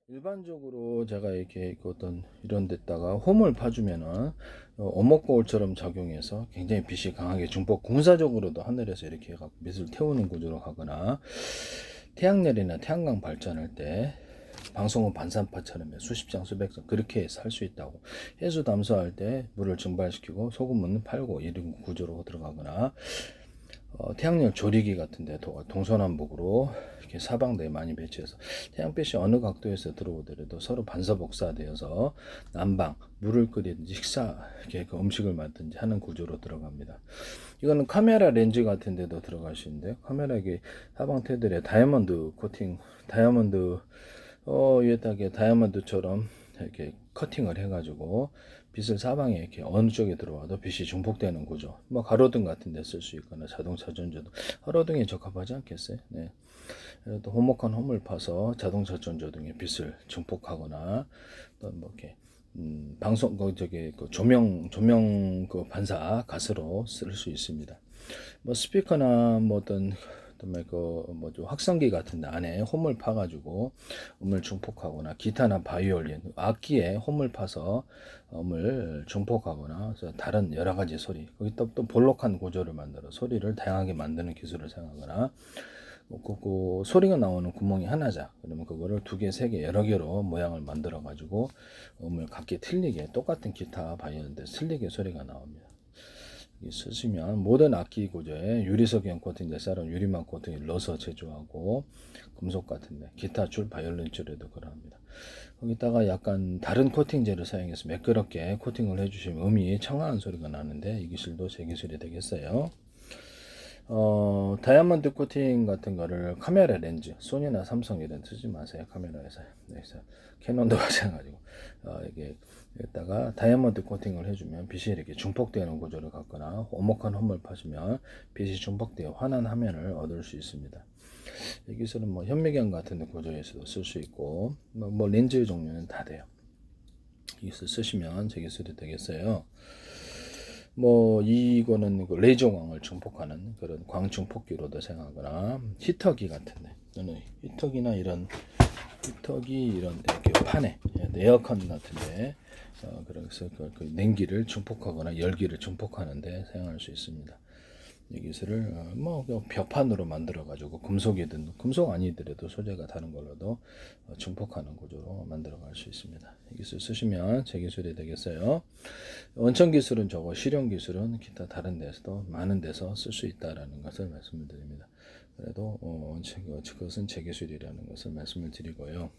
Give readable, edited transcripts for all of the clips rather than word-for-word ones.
일반적으로 제가 이렇게 그 어떤 이런 데다가 홈을 파주면은 오목거울처럼 작용해서 굉장히 빛이 강하게 중폭 공사적으로도 하늘에서 이렇게 해갖고 빛을 태우는 구조로 가거나 태양열이나 태양광 발전할 때 방송은 반사파처럼 수십 장 수백 장 그렇게 살 수 있다고. 해수 담수할 때 물을 증발시키고 소금은 팔고 이런 구조로 들어가거나 태양열 조리기 같은데 동서남북으로 이렇게 사방대에 많이 배치해서 태양빛이 어느 각도에서 들어오더라도 서로 반사복사되어서 난방 물을 끓이든지 식사 이렇게 그 음식을 만든지 하는 구조로 들어갑니다. 이거는 카메라 렌즈 같은 데도 들어갈 수 있는데요. 카메라 이게 사방 테두리에 다이아몬드 코팅 다이아몬드 위에다가 다이아몬드처럼 이렇게 커팅을 해가지고 빛을 사방에 이렇게 어느 쪽에 들어와도 빛이 중폭되는 구조. 뭐 가로등 같은 데 쓸 수 있거나 자동차 전조등. 가로등에 적합하지 않겠어요? 네. 또 호목한 홈을 파서 자동차 전조등에 빛을 중폭하거나 또 뭐 이렇게 방송 그 조명 그 반사 가스로 쓸 수 있습니다. 뭐 스피커나 뭐 어떤 뭐죠 확성기 같은데 안에 홈을 파가지고 음을 중폭하거나 기타나 바이올린 악기에 홈을 파서 음을 중폭하거나 다른 여러 가지 소리 거기다 또 볼록한 구조를 만들어 소리를 다양하게 만드는 기술을 사용하거나 그 소리가 나오는 구멍이 하나자 그러면 그거를 두 개, 세 개, 여러 개로 모양을 만들어 가지고 음을 각기 틀리게 똑같은 기타 바이올린인데 틀리게 소리가 나옵니다. 쓰시면 모든 악기 구조에 유리석형 코팅, 넷사람 유리막 코팅을 넣어서 제조하고 금속 같은데 기타 줄, 바이올린 줄에도 그러합니다. 거기다가 약간 다른 코팅제를 사용해서 매끄럽게 코팅을 해주시면 음이 청아한 소리가 나는데 이 기술도 제 기술이 되겠어요. 다이아몬드 코팅 같은 거를 카메라 렌즈, 소니나 삼성 이런 쓰지 마세요. 카메라에서. 그래서 캐논도 마찬가지고. 이게 여기다가 다이아몬드 코팅을 해주면 빛이 이렇게 중폭되는 구조를 갖거나 오목한 홈을 파시면 빛이 중폭되어 환한 화면을 얻을 수 있습니다. 이 기술은 뭐 현미경 같은 구조에서도 쓸 수 있고 뭐 렌즈 종류는 다 돼요. 이 기술 쓰시면 제 기술이 되겠어요. 뭐 이거는 그 레이저광을 증폭하는 그런 광증폭기로도 생각하거나 히터기 같은데 저는 히터기나 이런 히터기 이런 이렇게 판에 에어컨 같은데 그래서 그 냉기를 증폭하거나 열기를 증폭하는데 사용할 수 있습니다. 이 기술을 뭐 벽판으로 만들어 가지고 금속이든 금속 아니더라도 소재가 다른 걸로도 증폭하는 구조로 만들어 갈 수 있습니다. 이 기술 쓰시면 제 기술이 되겠어요. 원천 기술은 저거 실용 기술은 기타 다른 데서도 많은 데서 쓸 수 있다라는 것을 말씀을 드립니다. 그래도 그것은 제 기술이라는 것을 말씀을 드리고요.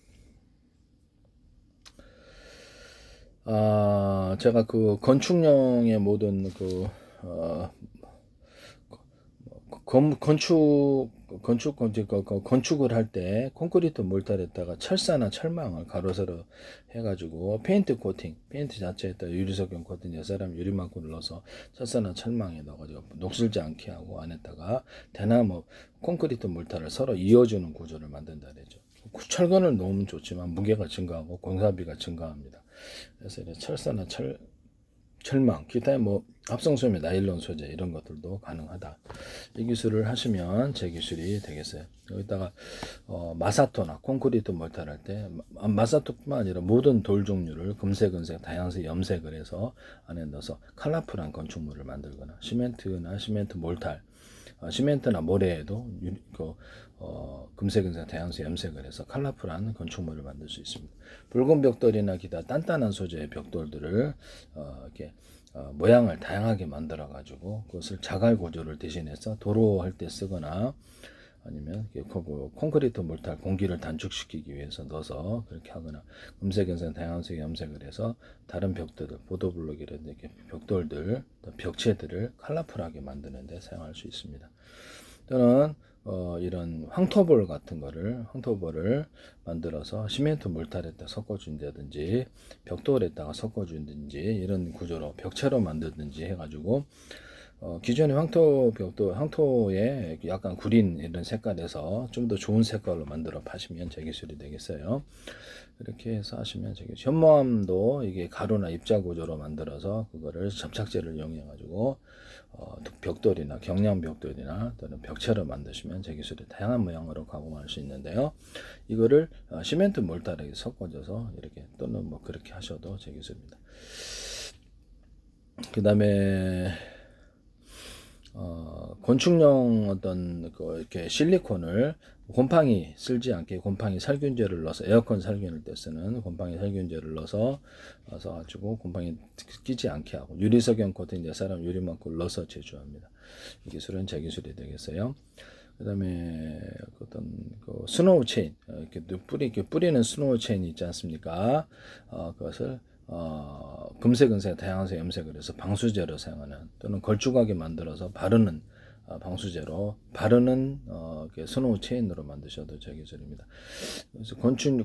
제가 그 건축용의 모든 그 건축을 할 때 콘크리트 몰타에다가 철사나 철망을 가로세로 해가지고 페인트 코팅, 페인트 자체에다 유리석형 코팅, 여사람 유리막구를 넣어서 철사나 철망에 넣어가지고 녹슬지 않게 하고 안에다가 대나무 콘크리트 몰타를 서로 이어주는 구조를 만든다 그러죠. 철근을 넣으면 좋지만 무게가 증가하고 공사비가 증가합니다. 그래서 철사나 철망, 기타의 뭐 합성소매, 나일론 소재 이런 것들도 가능하다. 이 기술을 하시면 제 기술이 되겠어요. 여기다가 마사토나 콘크리트 몰타를 할 때 마사토뿐만 아니라 모든 돌 종류를 금색, 은색, 다양색 염색을 해서 안에 넣어서 컬러풀한 건축물을 만들거나 시멘트나 시멘트 몰탈 시멘트나 모래에도 금색, 은색, 다양색 염색을 해서 컬러풀한 건축물을 만들 수 있습니다. 붉은 벽돌이나 기타 단단한 소재의 벽돌들을 이렇게 모양을 다양하게 만들어 가지고 그것을 자갈 구조를 대신해서 도로할 때 쓰거나 아니면 콘크리트 몰탈 공기를 단축시키기 위해서 넣어서 그렇게 하거나 금색, 연색, 다양색 염색을 해서 다른 벽돌들, 보도블록 이런 이렇게 벽돌들, 벽체들을 컬러풀하게 만드는 데 사용할 수 있습니다. 또는 이런 황토볼을 만들어서 시멘트 몰탈에다 섞어준다든지 벽돌에다가 섞어준다든지 이런 구조로 벽체로 만들든지 해가지고 기존의 황토에 약간 구린 이런 색깔에서 좀 더 좋은 색깔로 만들어 파시면 제 기술이 되겠어요. 이렇게 해서 하시면 현모암도 이게 가루나 입자 구조로 만들어서 그거를 접착제를 이용해 가지고 벽돌이나 경량 벽돌이나 또는 벽체로 만드시면 제 기술이 다양한 모양으로 가공할 수 있는데요. 이거를 시멘트 몰타르에 섞어줘서 이렇게 또는 뭐 그렇게 하셔도 제 기술입니다. 그 다음에 건축용 어떤 이렇게 실리콘을 곰팡이 쓸지 않게 곰팡이 살균제를 넣어서 에어컨 살균할 때 쓰는 곰팡이 살균제를 넣어서 가지고 곰팡이 끼지 않게 하고 유리석영 코팅 사람 유리막을 넣어서 제조합니다. 이 기술은 제 기술이 되겠어요. 그다음에 어떤 스노우 체인 이렇게 뿌리는 스노우 체인이 있지 않습니까? 그것을 금색, 은색, 다양색 염색을 해서 방수제로 사용하는 또는 걸쭉하게 만들어서 바르는 방수제로 바르는 스노우 체인으로 만드셔도 제 기술입니다. 그래서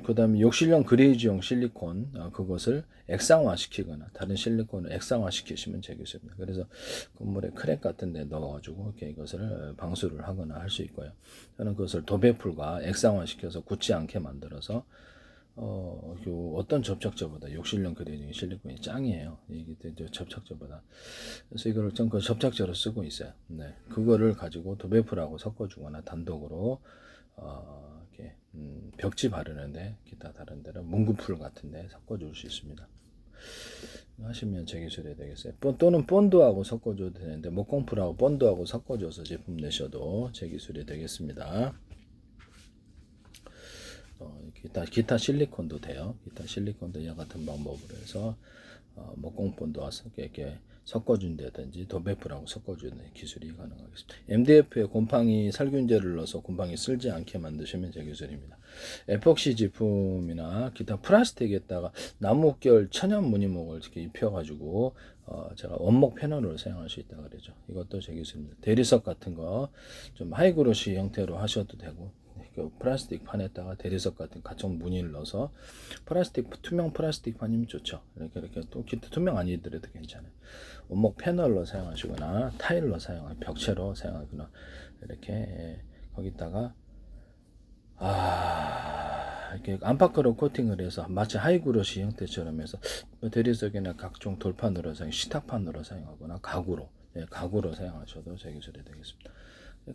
그다음에 욕실용 그레이즈용 실리콘 그것을 액상화 시키거나 다른 실리콘을 액상화 시키시면 제 기술입니다. 그래서 건물에 크랙 같은 데 넣어가지고 이렇게 이것을 방수를 하거나 할 수 있고요. 저는 그것을 도배풀과 액상화 시켜서 굳지 않게 만들어서 어떤 접착제보다 욕실용 그레이징 실리콘이 짱이에요. 이게 접착제보다. 그래서 이거를 전 그 접착제로 쓰고 있어요. 네, 그거를 가지고 도배풀하고 섞어주거나 단독으로 이렇게 벽지 바르는데 기타 다른 데는 문구풀 같은데 섞어줄 수 있습니다. 하시면 제 기술이 되겠어요. 또는 본드하고 섞어줘도 되는데 목공풀하고 본드하고 섞어줘서 제품 내셔도 제 기술이 되겠습니다. 기타 실리콘도 돼요. 기타 실리콘도 이와 같은 방법으로 해서 목공본도 와서 이렇게 섞어준다든지 도배풀하고 섞어주는 기술이 가능하겠습니다. MDF에 곰팡이 살균제를 넣어서 곰팡이 쓸지 않게 만드시면 제 기술입니다. 에폭시 제품이나 기타 플라스틱에다가 나무결 천연 무늬목을 이렇게 입혀가지고 제가 원목 패널을 사용할 수 있다 그러죠. 이것도 제 기술입니다. 대리석 같은 거 좀 하이그로시 형태로 하셔도 되고 플라스틱 판에다가 대리석 같은 가청 무늬를 넣어서 투명 플라스틱 판이면 좋죠. 이렇게 또 기타 투명 아니더라도 괜찮아요. 원목 패널로 사용하시거나 타일로 사용하거나 벽체로 사용하거나 이렇게 거기다가 이렇게 안팎으로 코팅을 해서 마치 하이그로시 형태처럼 해서 대리석이나 각종 돌판으로 식탁판으로 사용하거나 가구로 사용하셔도 제 기술이 되겠습니다.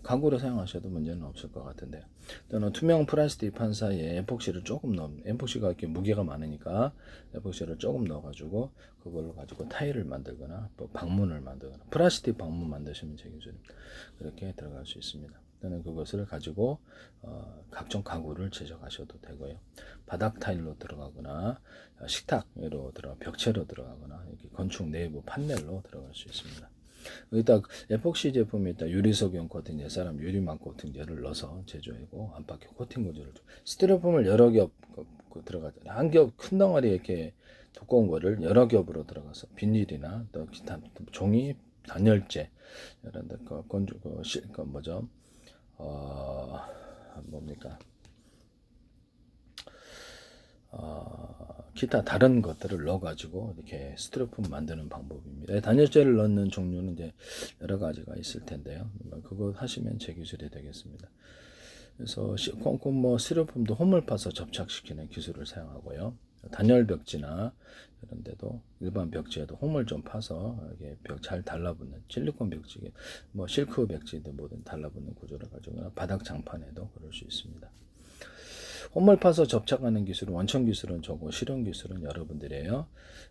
가구로 사용하셔도 문제는 없을 것 같은데요. 또는 투명 플라스틱 판 사이에 에폭시를 조금 에폭시가 이렇게 무게가 많으니까 에폭시를 조금 넣어가지고 그걸로 가지고 타일을 만들거나 또 방문을 만들거나 플라스틱 방문 만드시면 제 기술입니다. 그렇게 들어갈 수 있습니다. 또는 그것을 가지고 각종 가구를 제작하셔도 되고요. 바닥 타일로 들어가거나 식탁으로 벽체로 들어가거나 이렇게 건축 내부 판넬로 들어갈 수 있습니다. 여기다 에폭시 제품에 있다 유리석용 코팅제, 사람 유리막 코팅제를 넣어서 제조하고 안팎에 코팅 구조를 스티로폼을 여러 겹 들어가잖아요. 한 겹 큰 덩어리 이렇게 두꺼운 거를 여러 겹으로 들어가서 비닐이나 또 기타 종이 단열재 이런 데 뭐죠? 뭡니까? 기타 다른 것들을 넣어가지고 이렇게 스티로폼 만드는 방법입니다. 단열재를 넣는 종류는 이제 여러 가지가 있을 텐데요. 그거 하시면 제 기술이 되겠습니다. 그래서 뭐 스티로폼도 홈을 파서 접착시키는 기술을 사용하고요. 단열 벽지나 이런 데도 일반 벽지에도 홈을 좀 파서 이게 벽 잘 달라붙는 실리콘 벽지, 뭐 실크 벽지도 뭐든 달라붙는 구조를 가지고 바닥 장판에도 그럴 수 있습니다. 홈을 파서 접착하는 기술은 원천 기술은 저고 실험 기술은 여러분들이에요.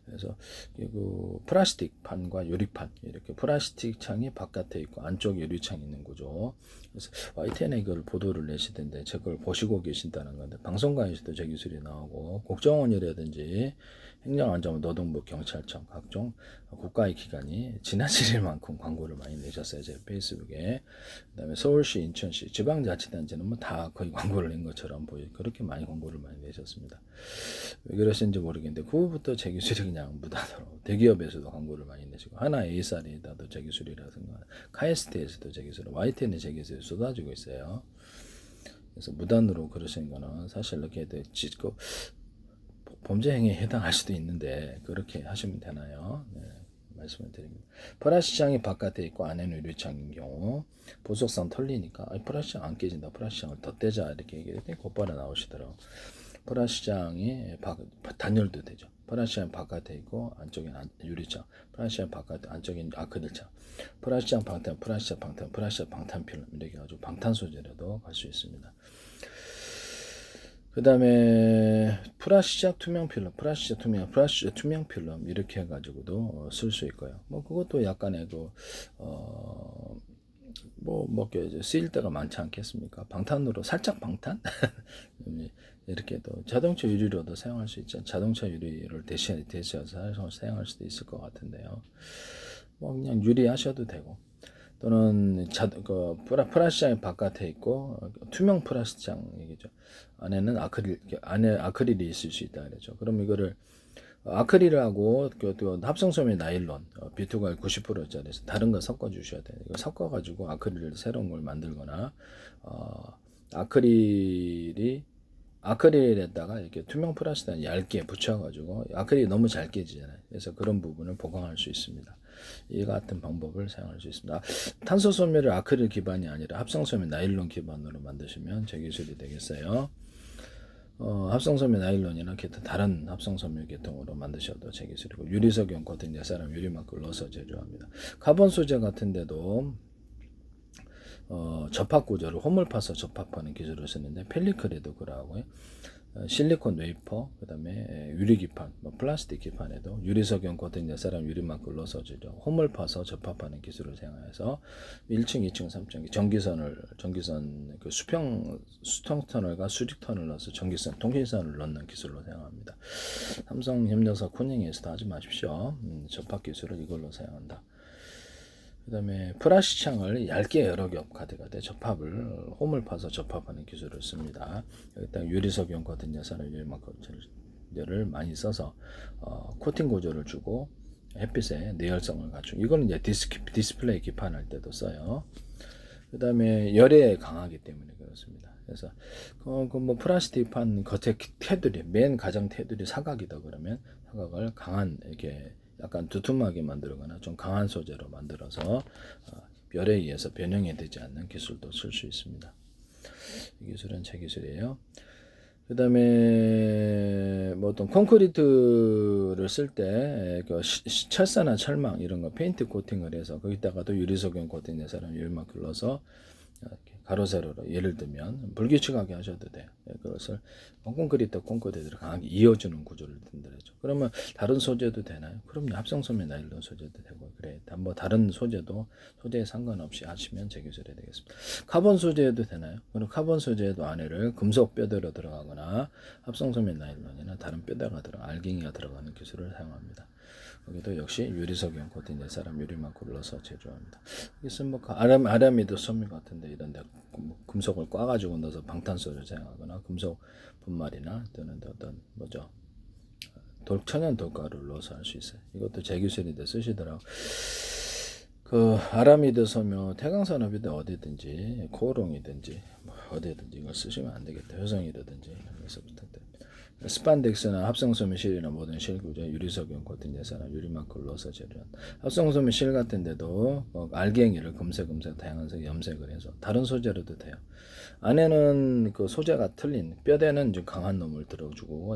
그래서 그 플라스틱 판과 유리판 이렇게 플라스틱 창이 바깥에 있고 안쪽 유리창이 있는 구조. 그래서 YTN에 이걸 보도를 내시던데 제 걸 보시고 계신다는 건데 방송관에서도 제 기술이 나오고 국정원이라든지 행정안전부 노동부 경찰청 각종 국가의 기관이 지나칠 만큼 광고를 많이 내셨어요. 제 페이스북에. 그다음에 서울시, 인천시, 지방자치단체는 뭐 다 거의 광고를 낸 것처럼 보여 그렇게 많이 광고를 많이 내셨습니다. 왜 그러신지 모르겠는데 그 후부터 제 기술이 그냥 무단으로 대기업에서도 광고를 많이 내시고 하나 A사리에다도 제 기술이라든가 카이스트에서도 제 기술, YTN에 제 기술이 쏟아지고 있어요. 그래서 무단으로 그러시는 거는 사실 이렇게 범죄 행위에 해당할 수도 있는데 그렇게 하시면 되나요? 네. 말씀을 드립니다. 프라시장이 바깥에 있고 안에는 유리창인 경우 보석상 털리니까 프라시장 안 깨진다. 프라시장을 더 떼자 이렇게 얘기했더니 곧바로 나오시더라고요. 프라시장이 단열도 되죠. 프라시장 바깥에 있고 안쪽엔 유리창, 프라시장 바깥에 안쪽엔 아크릴창, 프라시장 방탄, 프라시장 방탄, 프라시장 방탄필름 이렇게 아주 방탄 소재로도 갈 수 있습니다. 그 다음에 프라시자 투명 필름, 프라시자 투명 필름 이렇게 해가지고도 쓸 수 있고요. 뭐 그것도 약간의 쓰일 때가 많지 않겠습니까? 방탄으로 살짝 방탄 이렇게 또 자동차 유리로도 사용할 수 있죠. 자동차 유리를 대체해서 사용할 수도 있을 것 같은데요. 뭐 그냥 유리 하셔도 되고. 또는 프라시장이 바깥에 있고 투명 프라시장 얘기죠. 안에는 안에 아크릴이 있을 수 있다 그랬죠. 그럼 이거를 아크릴하고 또 합성소매 나일론 비투가 90%짜리에서 다른 거 섞어 주셔야 돼요. 이거 섞어 가지고 아크릴을 새로운 걸 만들거나 아크릴에다가 이렇게 투명 플라스틱 얇게 붙여가지고 아크릴이 너무 잘 깨지잖아요. 그래서 그런 부분을 보강할 수 있습니다. 이 같은 방법을 사용할 수 있습니다. 탄소 소매를 아크릴 기반이 아니라 합성소매 나일론 기반으로 만드시면 제 기술이 되겠어요. 합성소매 나일론이나 기타 다른 합성소매 계통으로 만드셔도 제 기술이고 유리석용 코팅 내사람 유리막을 넣어서 제조합니다. 카본 소재 같은데도 접합 구조를 홈을 파서 접합하는 기술을 쓰는데 펠리클에도 그러하고요. 실리콘 웨이퍼, 그 다음에 유리 기판, 플라스틱 기판에도 유리석용 코팅 내사람 유리막을 넣어서 홈을 파서 접합하는 기술을 사용해서 1층, 2층, 3층 전기선 그 수평 터널과 수직 터널을 넣어서 전기선, 통신선을 넣는 기술로 사용합니다. 삼성협력사 코닝에서도 하지 마십시오. 접합 기술을 이걸로 사용한다. 그 다음에 프라시창을 얇게 여러 겹 가득하되 접합을 홈을 파서 접합하는 기술을 씁니다. 여기다 유리석용 같은 예산을 유리막을 많이 써서 코팅 구조를 주고 햇빛에 내열성을 갖추고 이거는 이제 디스플레이 기판할 때도 써요. 그 다음에 열에 강하기 때문에 그렇습니다. 그래서 뭐 플라스틱판 겉에 테두리 맨 가장 테두리 사각이다 그러면 사각을 강한 이렇게 약간 두툼하게 만들거나 좀 강한 소재로 만들어서 열에 의해서 변형이 되지 않는 기술도 쓸 수 있습니다. 이 기술은 제 기술이에요. 그 다음에 뭐 어떤 콘크리트를 쓸 때 철사나 철망 이런 거 페인트 코팅을 해서 거기다가도 유리석용 코팅 내사람 유리막 눌러서 가로 세로로 예를 들면 불규칙하게 하셔도 돼요. 그것을 콘크리트를 강하게 이어주는 구조를 든다죠. 그러면 다른 소재도 되나요? 그럼요. 합성소매 나일론 소재도 되고 그래. 뭐 다른 소재에 상관없이 하시면 제 기술이 되겠습니다. 카본 소재도 되나요? 그럼 카본 소재도 안에를 금속 뼈대로 들어가거나 합성소매 나일론이나 다른 뼈대가 알갱이가 들어가는 기술을 사용합니다. 여기도 역시 유리석용 코팅 내사람 유리막을 넣어서 제조합니다. 이것은 뭐 아라미드 섬유 같은데 이런데 금속을 꽈가지고 넣어서 방탄소를 사용하거나 금속 분말이나 또는 어떤 천연 돌가루를 넣어서 할 수 있어요. 이것도 제 기술인데 쓰시더라고. 그 아라미드 섬유 태강산업이든 어디든지 코오롱이든지 어디든지 이걸 쓰시면 안 되겠다. 효성이라든지 여기서 부탁드립니다. 스판덱스나 합성소매 실이나 모든 실 구조 유리석용 코팅 내사나 유리막을 넣어서 제조한 합성소매 실 같은데도 알갱이를 금색 다양한 색 염색을 해서 다른 소재로도 돼요. 안에는 그 소재가 틀린 뼈대는 좀 강한 놈을 들어주고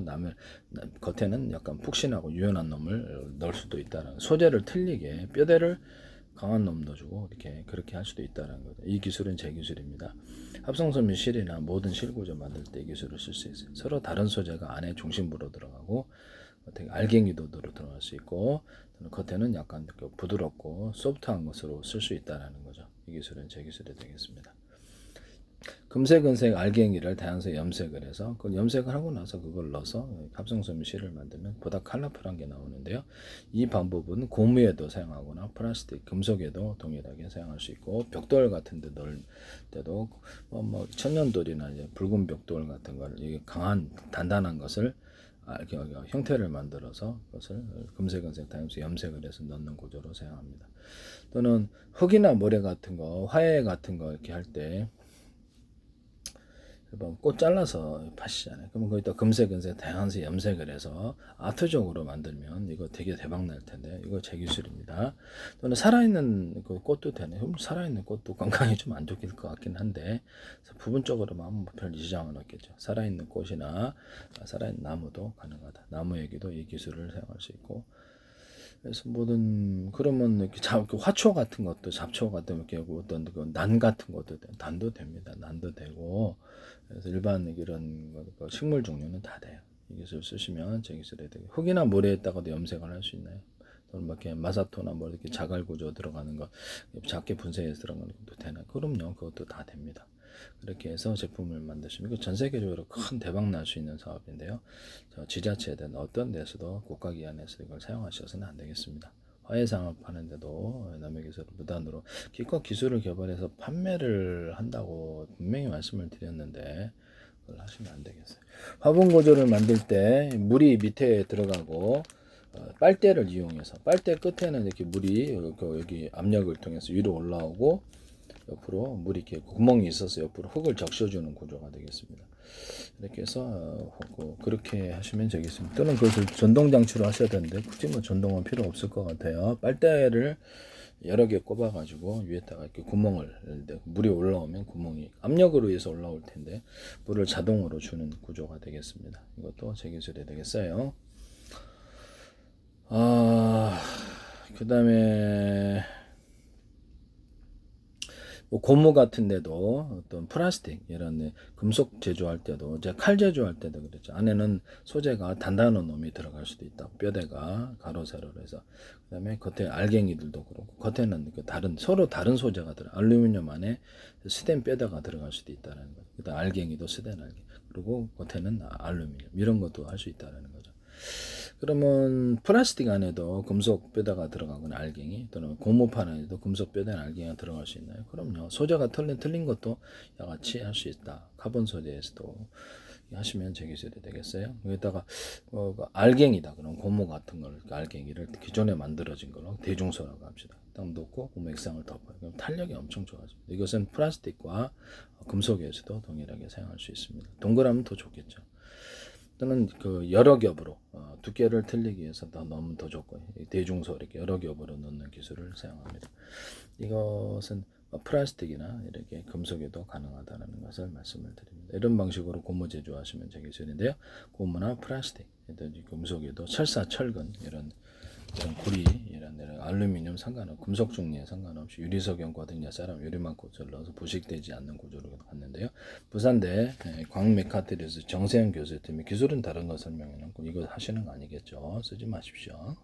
겉에는 약간 푹신하고 유연한 놈을 넣을 수도 있다는 소재를 틀리게 뼈대를 강한 놈 넣어주고 그렇게 할 수도 있다는 거죠. 이 기술은 제 기술입니다. 합성소매 실이나 모든 실구조 만들 때 이 기술을 쓸 수 있어요. 서로 다른 소재가 안에 중심부로 들어가고 알갱이도 들어갈 수 있고 겉에는 약간 부드럽고 소프트한 것으로 쓸 수 있다는 거죠. 이 기술은 제 기술이 되겠습니다. 금색 알갱이를 다양색 염색을 해서 그 염색을 하고 나서 그걸 넣어서 합성소매 실을 만들면 보다 컬러풀한 게 나오는데요. 이 방법은 고무에도 사용하거나 플라스틱, 금속에도 동일하게 사용할 수 있고 벽돌 같은 데 넣을 때도 천연돌이나 이제 붉은 벽돌 같은 걸 강한 단단한 것을 형태를 만들어서 그것을 금색 다양색 염색을 해서 넣는 구조로 사용합니다. 또는 흙이나 모래 같은 거, 화해 같은 거 이렇게 할 때 꽃 잘라서 파시잖아요. 그러면 거기다 금색, 은색, 다양색 염색을 해서 아트적으로 만들면 이거 되게 대박 날 텐데, 이거 제 기술입니다. 또는 살아있는 그 꽃도 되네. 그럼 살아있는 꽃도 건강에 좀 안 좋을 것 같긴 한데, 부분적으로만 뭐 별 지장은 없겠죠. 살아있는 꽃이나 살아있는 나무도 가능하다. 나무에게도 이 기술을 사용할 수 있고, 그래서 모든 그러면 이렇게 화초 같은 것도 잡초 같은 거 이렇게 어떤 그난 같은 것도 단도 됩니다. 난도 되고, 그래서 일반 이런 식물 종류는 다 돼요. 이 기술 쓰시면 제 기술에 되게 흙이나 모래에다가도 염색을 할 수 있나요? 또는 뭐 이렇게 마사토나 뭐 이렇게 자갈 구조 들어가는 거 작게 분쇄해서 들어가는 것도 되나? 그럼요, 그것도 다 됩니다. 그렇게 해서 제품을 만드시면 전 세계적으로 큰 대박 날 수 있는 사업인데요. 지자체든 어떤 데서도 국가기관에서 이걸 사용하셔서는 안 되겠습니다. 화훼상을 파는데도 남의 기술을 무단으로 기껏 기술을 개발해서 판매를 한다고 분명히 말씀을 드렸는데 그걸 하시면 안 되겠어요. 화분 구조를 만들 때 물이 밑에 들어가고 빨대를 이용해서 빨대 끝에는 이렇게 물이 여기 압력을 통해서 위로 올라오고 옆으로 물이 이렇게 구멍이 있어서 옆으로 흙을 적셔주는 구조가 되겠습니다. 이렇게 해서 그렇게 하시면 되겠습니다. 또는 그것을 전동 장치로 하셔야 되는데 굳이 뭐 전동은 필요 없을 것 같아요. 빨대를 여러 개 꼽아가지고 위에다가 이렇게 구멍을 물이 올라오면 구멍이 압력으로 해서 올라올 텐데 물을 자동으로 주는 구조가 되겠습니다. 이것도 제 기술이 되겠어요. 그 다음에 뭐 고무 같은 데도 어떤 플라스틱 이런 금속 제조할 때도 이제 칼 제조할 때도 그렇죠. 안에는 소재가 단단한 놈이 들어갈 수도 있다. 뼈대가 가로 세로로 해서 그다음에 겉에 알갱이들도 그렇고 겉에는 그 서로 다른 소재가 들어. 알루미늄 안에 스텐 뼈대가 들어갈 수도 있다는 거죠. 그다음 알갱이도 스텐 알갱이 그리고 겉에는 알루미늄 이런 것도 할 수 있다는 거죠. 그러면 플라스틱 안에도 금속 뼈대가 들어가거나 알갱이 또는 고무판 안에도 금속 뼈대나 알갱이가 들어갈 수 있나요? 그럼요. 소재가 틀린 것도 같이 할 수 있다. 카본 소재에서도 하시면 제 기술이 되겠어요. 여기다가 알갱이다. 그럼 고무 같은 걸 알갱이를 기존에 만들어진 걸로 대중소라고 합시다. 딱 놓고 고무 액상을 덮어요. 그럼 탄력이 엄청 좋아집니다. 이것은 플라스틱과 금속에서도 동일하게 사용할 수 있습니다. 동그라면 더 좋겠죠. 또는 그 여러 겹으로 두께를 틀리기 위해서 더 넣으면 더 좋고 대중소 이렇게 여러 겹으로 넣는 기술을 사용합니다. 이것은 플라스틱이나 이렇게 금속에도 가능하다는 것을 말씀을 드립니다. 이런 방식으로 고무 제조하시면 제 기술인데요. 고무나 플라스틱, 금속에도 철사, 철근 이런 구리, 이런 알루미늄 상관없이 금속 종류에 상관없이 유리석영 고등야 사람 유리만 꽃을 넣어서 부식되지 않는 구조로 갔는데요. 부산대 광메카트리에서 정세현 교수 때문에 기술은 다른 거 설명해놓고 이거 하시는 거 아니겠죠? 쓰지 마십시오.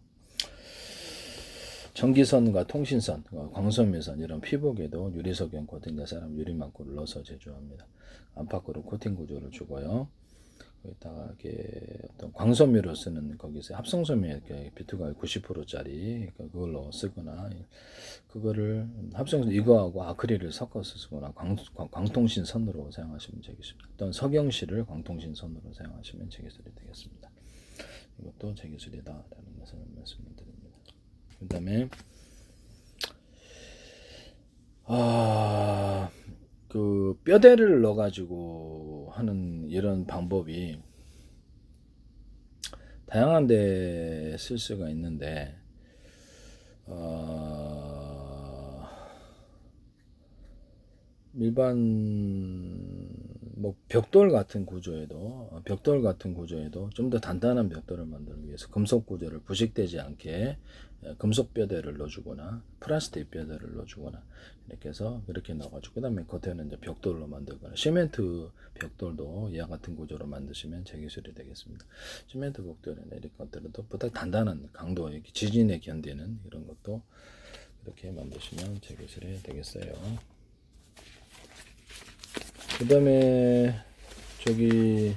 전기선과 통신선, 광섬유선 이런 피복에도 유리석영 고등야 사람 유리망고를 넣어서 제조합니다. 안팎으로 코팅 구조를 주고요. 거기다가 이렇게 어떤 광섬유로 쓰는 거기서 합성섬유 이렇게 비트가 90%짜리 그걸로 쓰거나 그거를 합성 이거하고 아크릴을 섞어서 쓰거나 광통신 선으로 사용하시면 되겠습니다. 어떤 석영실을 광통신 선으로 사용하시면 제 기술이 되겠습니다. 이것도 제 기술이다라는 것을 말씀을 드립니다. 그다음에 그 뼈대를 넣어가지고 하는 이런 방법이 다양한 데 쓸 수가 있는데 일반 뭐 벽돌 같은 구조에도 좀 더 단단한 벽돌을 만들기 위해서 금속 구조를 부식되지 않게 금속 뼈대를 넣어주거나 플라스틱 뼈대를 넣어주거나 이렇게 해서 그렇게 넣어가지고 그다음에 겉에는 이제 벽돌로 만들거나 시멘트 벽돌도 이와 같은 구조로 만드시면 제 기술이 되겠습니다. 시멘트 벽돌이나 이런 것들은 또 보다 단단한 강도, 지진에 견디는 이런 것도 이렇게 만드시면 제 기술이 되겠어요. 그 다음에 저기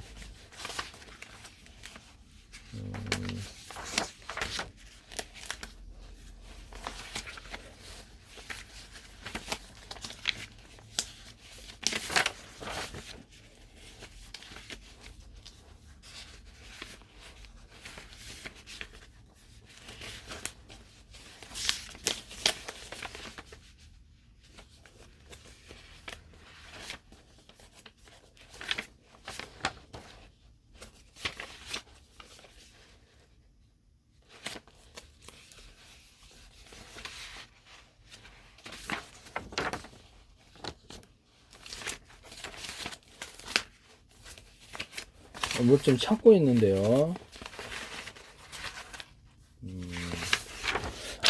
뭘 좀 찾고 있는데요.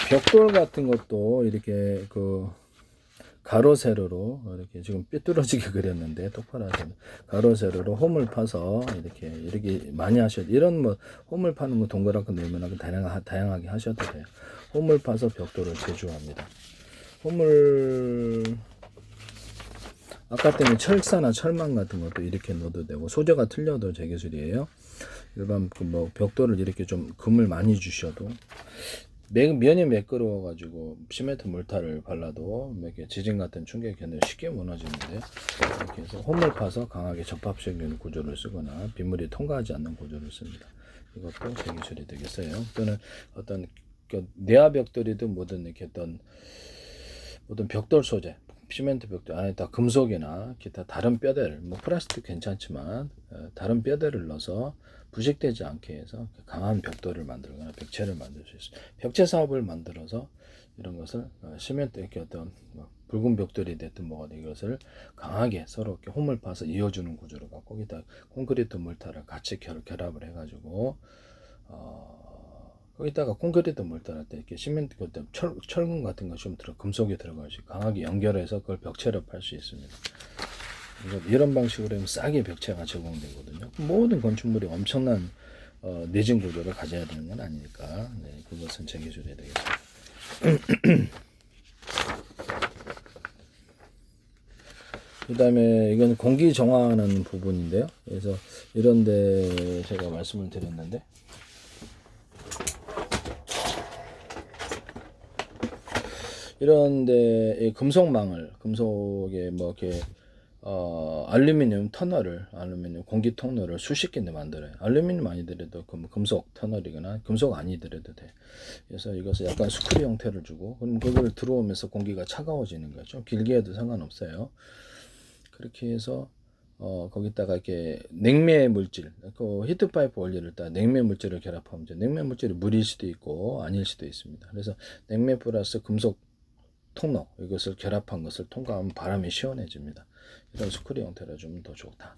벽돌 같은 것도 이렇게 그 가로 세로로 이렇게 지금 삐뚤어지게 그렸는데 똑바로 하세요. 가로 세로로 홈을 파서 이렇게 많이 하셔도, 이런 뭐 홈을 파는 거 동그랗고 네모나고 다양하게 하셔도 돼요. 홈을 파서 벽돌을 제조합니다. 홈을 아까 때문에 철사나 철망 같은 것도 이렇게 넣어도 되고, 소재가 틀려도 제 기술이에요. 일반 뭐 벽돌을 이렇게 좀 금을 많이 주셔도, 면이 매끄러워 가지고 시멘트 몰타를 발라도 이렇게 지진 같은 충격이 굉장히 쉽게 무너지는데요. 이렇게 해서 홈을 파서 강하게 접합적인 구조를 쓰거나 빗물이 통과하지 않는 구조를 씁니다. 이것도 제 기술이 되겠어요. 또는 어떤 내화 벽돌이든 뭐든 이렇게 어떤 벽돌 소재, 시멘트 벽돌 안에 다 금속이나 기타 다른 뼈대를, 뭐 플라스틱 괜찮지만 다른 뼈대를 넣어서 부식되지 않게 해서 강한 벽돌을 만들거나 벽체를 만들 수 있어요. 벽체 사업을 만들어서 이런 것을 시멘트 이렇게 어떤 붉은 벽돌이 됐든 뭐가 되든 이것을 강하게 서로 이렇게 홈을 파서 이어주는 구조를 갖고, 거기다 콘크리트 몰타를 같이 결합을 해가지고 거기다가 콘크리트 몰타할 때 이렇게 시멘트 철근 같은 것이 좀 금속이 들어가지 강하게 연결해서 그걸 벽체로 팔 수 있습니다. 이런 방식으로 하면 싸게 벽체가 제공되거든요. 모든 건축물이 엄청난 내진 구조를 가져야 되는 건 아니니까, 네, 그것은 제 기술이 되겠습니다. 그 다음에 이건 공기 정화하는 부분인데요. 그래서 이런데 제가 말씀을 드렸는데, 이런데 금속에 뭐 이렇게 알루미늄 공기 터널을 수십 개인데 만들어요. 알루미늄 아니더라도 금속 터널이거나 금속 아니더라도 돼. 그래서 이것을 약간 스크류 형태를 주고, 그럼 그걸 들어오면서 공기가 차가워지는 거죠. 길게 해도 상관없어요. 그렇게 해서 거기다가 이렇게 냉매 물질, 그 히트파이프 원리를 따라 냉매 물질을 결합하면 냉매 물질이 물일 수도 있고 아닐 수도 있습니다. 그래서 냉매 플러스 금속 통로, 이것을 결합한 것을 통과하면 바람이 시원해집니다. 이런 스크류 형태로 주면 더 좋다.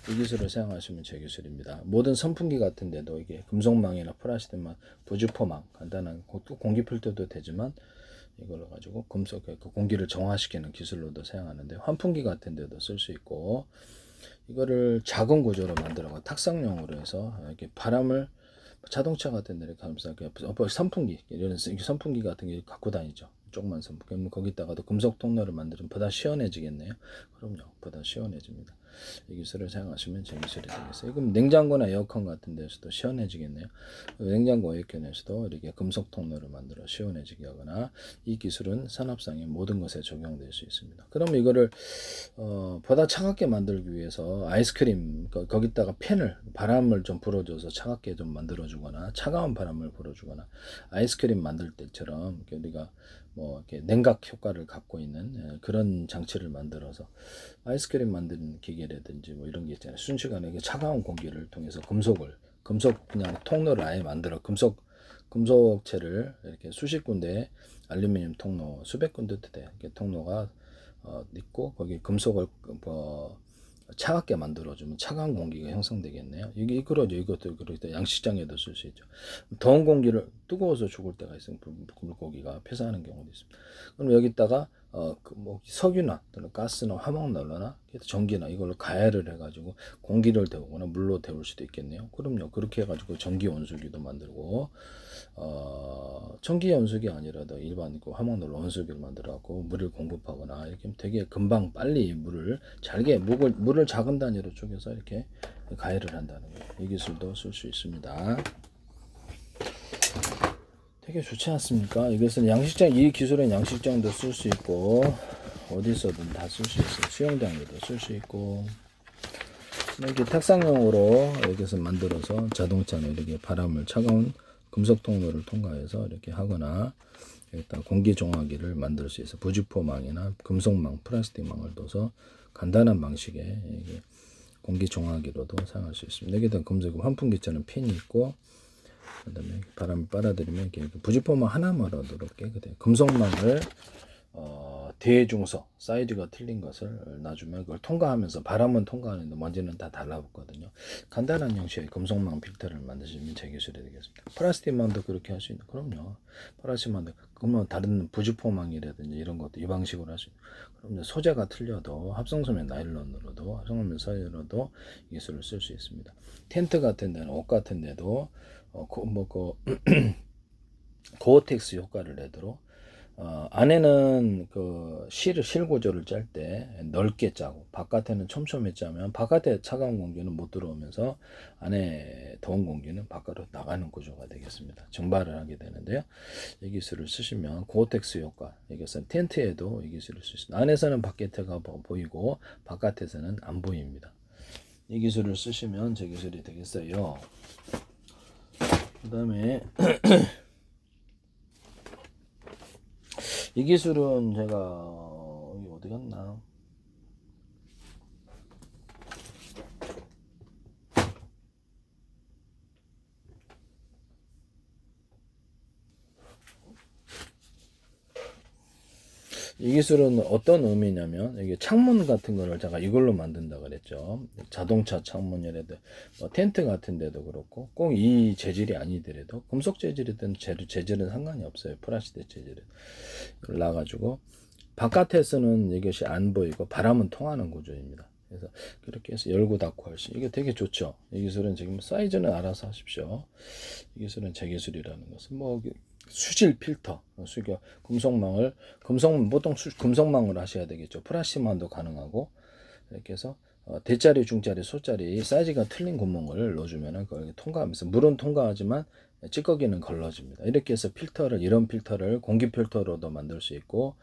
이 기술을 사용하시면 제 기술입니다. 모든 선풍기 같은 데도 이게 금속망이나 플라스틱망, 부직포망, 간단한 공기 필터도 되지만 이걸로 가지고 공기를 정화시키는 기술로도 사용하는데, 환풍기 같은 데도 쓸 수 있고, 이거를 작은 구조로 만들어가 탁상용으로 해서 이렇게 바람을 자동차 같은 데를 가면서 선풍기, 이런 선풍기 같은 게 갖고 다니죠. 조그만 선풍기. 그럼 거기다가도 금속 통로를 만들면 보다 시원해지겠네요. 그럼요, 보다 시원해집니다. 이 기술을 사용하시면 제 기술이 되겠어요. 그럼 냉장고나 에어컨 같은 데서도 시원해지겠네요. 냉장고 에어컨에서도 이렇게 금속 통로를 만들어 시원해지게 하거나, 이 기술은 산업상의 모든 것에 적용될 수 있습니다. 그럼 이거를 보다 차갑게 만들기 위해서 아이스크림 거기다가 바람을 좀 불어줘서 차갑게 좀 만들어주거나, 차가운 바람을 불어주거나, 아이스크림 만들 때처럼 우리가 뭐 이렇게 냉각 효과를 갖고 있는 그런 장치를 만들어서 아이스크림 만드는 기계라든지 뭐 이런 게 있잖아요. 순식간에 차가운 공기를 통해서 금속 그냥 통로를 아예 만들어 금속체를 이렇게 수십 군데, 알루미늄 통로 수백 군데도 돼. 이렇게 통로가 있고 거기 금속을 차갑게 만들어주면 차가운 공기가 형성되겠네요. 이것도 그렇게 양식장에도 쓸 수 있죠. 더운 공기를 뜨거워서 죽을 때가 있으면 물고기가 폐사하는 경우도 있습니다. 그럼 여기다가 뭐 석유나 또는 가스나 화목난로나 전기나 이걸로 가열을 해가지고 공기를 데우거나 물로 데울 수도 있겠네요. 그럼요. 그렇게 해가지고 전기 온수기도 만들고, 전기 온수기 아니라도 일반 화목난로 온수기를 만들어갖고 물을 공급하거나, 이렇게 되게 금방 빨리 물을 작은 단위로 쪼개서 이렇게 가열을 한다는 거예요. 이 기술도 쓸 수 있습니다. 되게 좋지 않습니까? 이것은 이 기술은 양식장도 쓸 수 있고 어디서든 다 쓸 수 있어요. 수영장에도 쓸 수 있고, 이렇게 탁상용으로 여기서 만들어서 자동차는 이렇게 차가운 금속 통로를 통과해서 이렇게 하거나, 일단 공기 정화기를 만들 수 있어. 부직포망이나 금속망, 플라스틱망을 둬서 간단한 방식의 공기 정화기로도 사용할 수 있습니다. 여기다 금속 환풍기처럼 핀이 있고, 그다음에 바람을 빨아들이면 이렇게 부직포망 하나만으로 깨끗해요. 금속망을 대중서 사이즈가 틀린 것을 놔주면 그걸 통과하면서 바람은 통과하는데 먼지는 다 달라붙거든요. 간단한 형식의 금속망 필터를 만드시면 제 기술이 되겠습니다. 플라스틱망도 그렇게 할 수 있는, 그럼요. 플라스틱망도 그러면 다른 부직포망이라든지 이런 것도 이 방식으로 할 수 있는. 그럼 소재가 틀려도 합성소면 나일론으로도 합성소면 사이로도 이 기술을 쓸 수 있습니다. 텐트 같은 데는 옷 같은 데도 고어텍스 효과를 내도록 안에는 그 실 구조를 짤 때 넓게 짜고 바깥에는 촘촘히 짜면 바깥에 차가운 공기는 못 들어오면서 안에 더운 공기는 바깥으로 나가는 구조가 되겠습니다. 증발을 하게 되는데요. 이 기술을 쓰시면 고어텍스 효과, 이것은 텐트에도 이 기술을 쓸 수 있습니다. 안에서는 바깥에가 보이고 바깥에서는 안 보입니다. 이 기술을 쓰시면 제 기술이 되겠어요. 그 다음에 이 기술은 제가 여기 어디 갔나? 이 기술은 어떤 의미냐면 이게 창문 같은 거를 제가 이걸로 만든다 그랬죠. 자동차 창문이라도 텐트 같은 데도 그렇고 꼭 이 재질이 아니더라도 금속 재질이든 재질은 상관이 없어요. 플라스틱 재질은 놔가지고 바깥에서는 이것이 안 보이고 바람은 통하는 구조입니다. 그래서 그렇게 해서 열고 닫고 할 수, 이게 되게 좋죠. 이 기술은 지금 사이즈는 알아서 하십시오. 이 기술은 제 기술이라는 것은 수질 필터, 보통 금속망을 하셔야 되겠죠. 플라스틱망도 가능하고 이렇게 해서 대짜리, 중짜리, 소짜리 사이즈가 틀린 구멍을 넣어주면은 거기 통과하면서 물은 통과하지만 찌꺼기는 걸러집니다. 이렇게 해서 이런 필터를 공기 필터로도 만들 수 있고,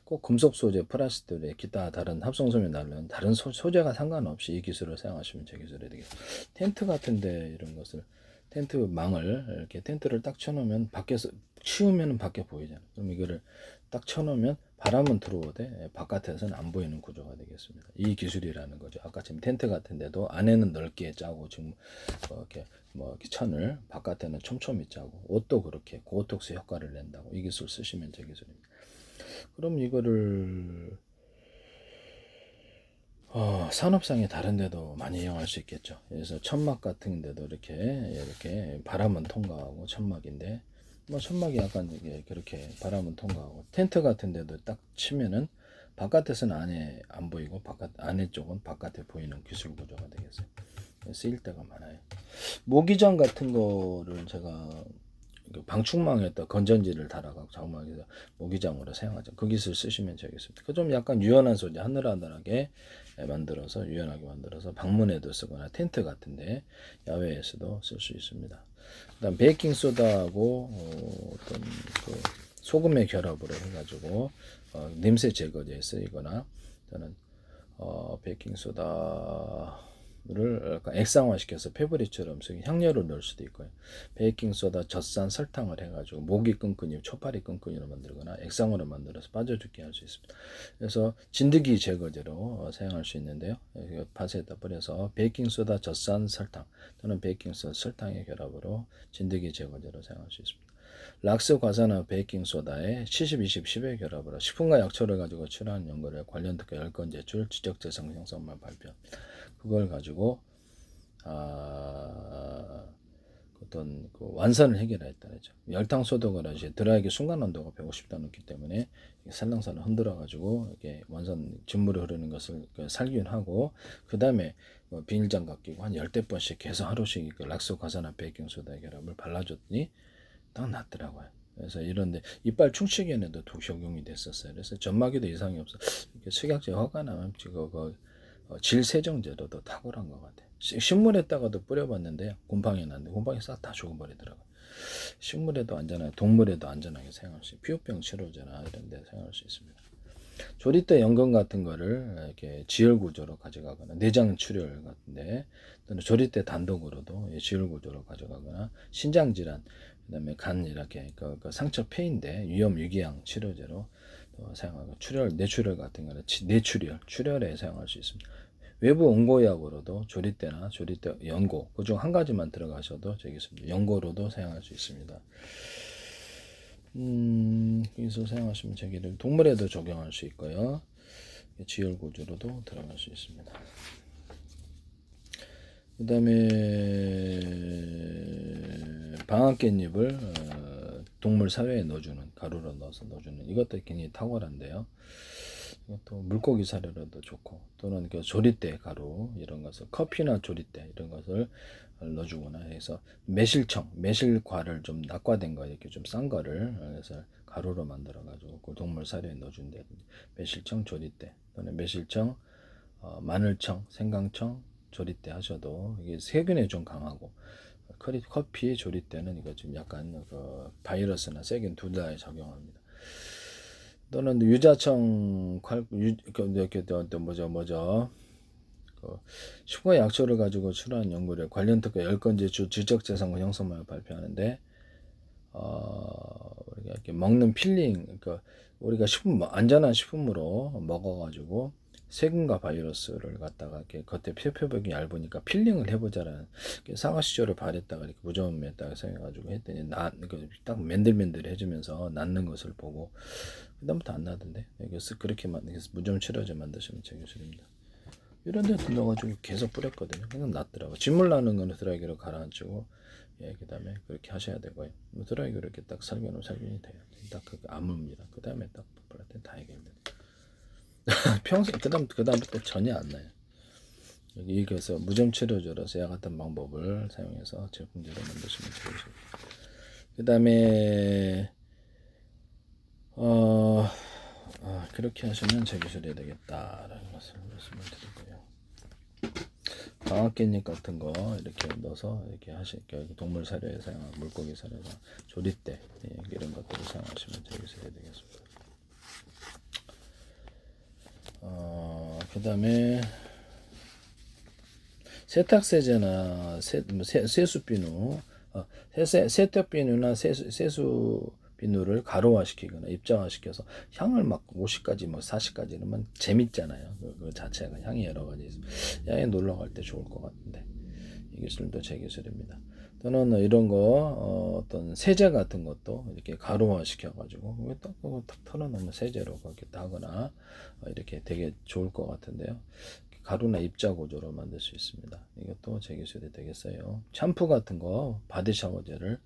꼭 금속 소재, 플라스틱, 기타 다른 합성소면 나면 다른 소재가 상관없이 이 기술을 사용하시면 제 기술이 되겠습니다. 텐트 같은데 이런 것을 텐트망을 이렇게 텐트를 딱 쳐놓으면 밖에서 치우면 밖에 보이잖아요. 그럼 이거를 딱 쳐놓으면 바람은 들어오되 바깥에서는 안 보이는 구조가 되겠습니다. 이 기술이라는 거죠. 아까 지금 텐트 같은데도 안에는 넓게 짜고 지금 이렇게 천을 바깥에는 촘촘히 짜고 옷도 그렇게 고어톡스 효과를 낸다고 이 기술 쓰시면 제 기술입니다. 그럼 이거를 산업상의 다른 데도 많이 이용할 수 있겠죠. 그래서 천막 같은 데도 이렇게 바람은 통과하고 천막인데 천막이 약간 그렇게 바람은 통과하고 텐트 같은 데도 딱 치면은 바깥에서는 안에 안 보이고 안에 쪽은 바깥에 보이는 기술 구조가 되겠어요. 쓰일 때가 많아요. 모기장 같은 거를 제가 방충망에다 건전지를 달아가지고 장막에서 모기장으로 사용하죠. 그 기술 쓰시면 되겠습니다. 그 좀 약간 유연한 소재, 하늘하늘하게 유연하게 만들어서 방문에도 쓰거나 텐트 같은데 야외에서도 쓸 수 있습니다. 그다음 베이킹 소다하고 어떤 그 소금의 결합으로 해가지고 냄새 제거제에 쓰이거나 저는 베이킹 소다를 액상화시켜서 페브리처럼 향료를 넣을 수도 있고요. 베이킹소다, 젖산, 설탕을 해가지고 모기 끈끈이, 초파리 끈끈이로 만들거나 액상으로 만들어서 빠져죽게 할 수 있습니다. 그래서 진드기 제거제로 사용할 수 있는데요. 밭에다 뿌려서 베이킹소다, 젖산, 설탕 또는 베이킹소다, 설탕의 결합으로 진드기 제거제로 사용할 수 있습니다. 락스 과산화 베이킹소다에 70, 20, 10의 결합으로 식품과 약초를 가지고 출하한 연구를 관련 특허 10건 제출, 지적재산 형성만 발표. 그걸 가지고 어떤 그 완선을 해결했다 그죠. 열탕 소독을 하시 드라이기 순간 온도가 150도 넘기 때문에 살랑살랑 흔들어 가지고 이렇게 완선 진물이 흐르는 것을 살균하고 그 다음에 비닐장갑 끼고 한 10대 번씩 계속 하루씩 락스 과산화 베이킹 소다 결합을 발라줬더니 딱 낫더라고요. 그래서 이런데 이빨 충치견에도 적용이 됐었어요. 그래서 점막에도 이상이 없어. 이렇게 식약처 허가 나면 질 세정제로도 탁월한 것 같아요. 식물에다가도 뿌려봤는데 곰팡이 났는데 곰팡이 싹 다 죽어버리더라고요. 식물에도 안전하게, 동물에도 안전하게 사용할 수 있어요. 피부병 치료제나 이런 데 사용할 수 있습니다. 조리대 연근 같은 거를 이렇게 지혈 구조로 가져가거나 내장 출혈 같은데 또는 조리대 단독으로도 지혈 구조로 가져가거나 신장 질환 그다음에 간 이렇게 그 상처 폐인데 위험 유기양 치료제로 사용하고 뇌출혈 같은 거는 출혈에 사용할 수 있습니다. 외부 응고약으로도 조리대나 조리대 연고 그중 한 가지만 들어가셔도 되겠습니다. 연고로도 사용할 수 있습니다. 기술 사용하시면 제기를 동물에도 적용할 수 있고요. 지혈 구조로도 들어갈 수 있습니다. 그 다음에 방앗깻잎을 동물 사료에 넣어주는, 가루로 넣어서 넣어주는, 이것도 굉장히 탁월한데요. 이것도 물고기 사료로도 좋고, 또는 그 조리대 가루 이런 것을, 커피나 조리대 이런 것을 넣어주거나 해서 매실과를 좀 낙과된 거, 이렇게 좀 싼 거를 그래서 가루로 만들어 가지고 그 동물 사료에 넣어준다든지, 매실청 조리대 또는 매실청, 마늘청, 생강청 조리대 하셔도 이게 세균에 좀 강하고, 커피 조리대는 이거 좀 약간 그 바이러스나 세균 둘 다에 적용합니다. 또는 유자청 이렇게 또 뭐죠 그 슈거 약초를 가지고 출한 연구를 관련 특허 10건지 지적재산권 형성만을 발표하는데, 우리가 이렇게 먹는 필링, 그러니까 우리가 안전한 식품으로 먹어가지고 세균과 바이러스를 갖다가 이렇게 겉에 표벽이 얇으니까 필링을 해보자라는, 사과 시절을 발했다가 이렇게 무좀에다가 사용해가지고 했더니 딱 맨들맨들해지면서 낫는 것을 보고 그다음부터 안 나던데, 그래서 그렇게 무좀 치료제 만드시면 제 기술입니다. 이런 데 넣어가지고 계속 뿌렸거든요. 그냥 낫더라고. 진물 나는 거는 드라이기로 가라앉히고, 그 다음에 그렇게 하셔야 되고요. 드라이기로 이렇게 딱 살균은 살균이 돼요. 딱 그게 아무입니다. 그 다음에 딱 뿌렸더니 다 해결돼요. 평생 그다음부터 전혀 안 나요. 여기 그래서 무좀 치료제로 제와 같은 방법을 사용해서 제품들을 만드시면 좋으십니다. 그 다음에 그렇게 하시면 제 기술이 되겠다라는 것을 말씀을 드리고요. 방앗깻잎 같은 거 이렇게 넣어서 이렇게 동물 사료에 사용한, 물고기 사료나 조리대 이런 것들을 사용하시면 제 기술이 되겠습니다. 그 다음에 세탁세제나 세수비누, 세탁비누나 세수비누를 가루화시키거나 입자화시켜서 향을 막 50가지, 뭐 40가지 이러면 재밌잖아요. 그 자체가 향이 여러 가지 있어요. 야외 놀러 갈 때 좋을 것 같은데, 이 기술도 제 기술입니다. 또는 이런 거 어떤 세제 같은 것도 이렇게 가루화 시켜가지고 딱 털어놓으면 세제로 그렇게 따거나 이렇게 되게 좋을 것 같은데요. 가루나 입자 구조로 만들 수 있습니다. 이것도 제 기술이 되겠어요. 샴푸 같은 거, 바디 샤워젤을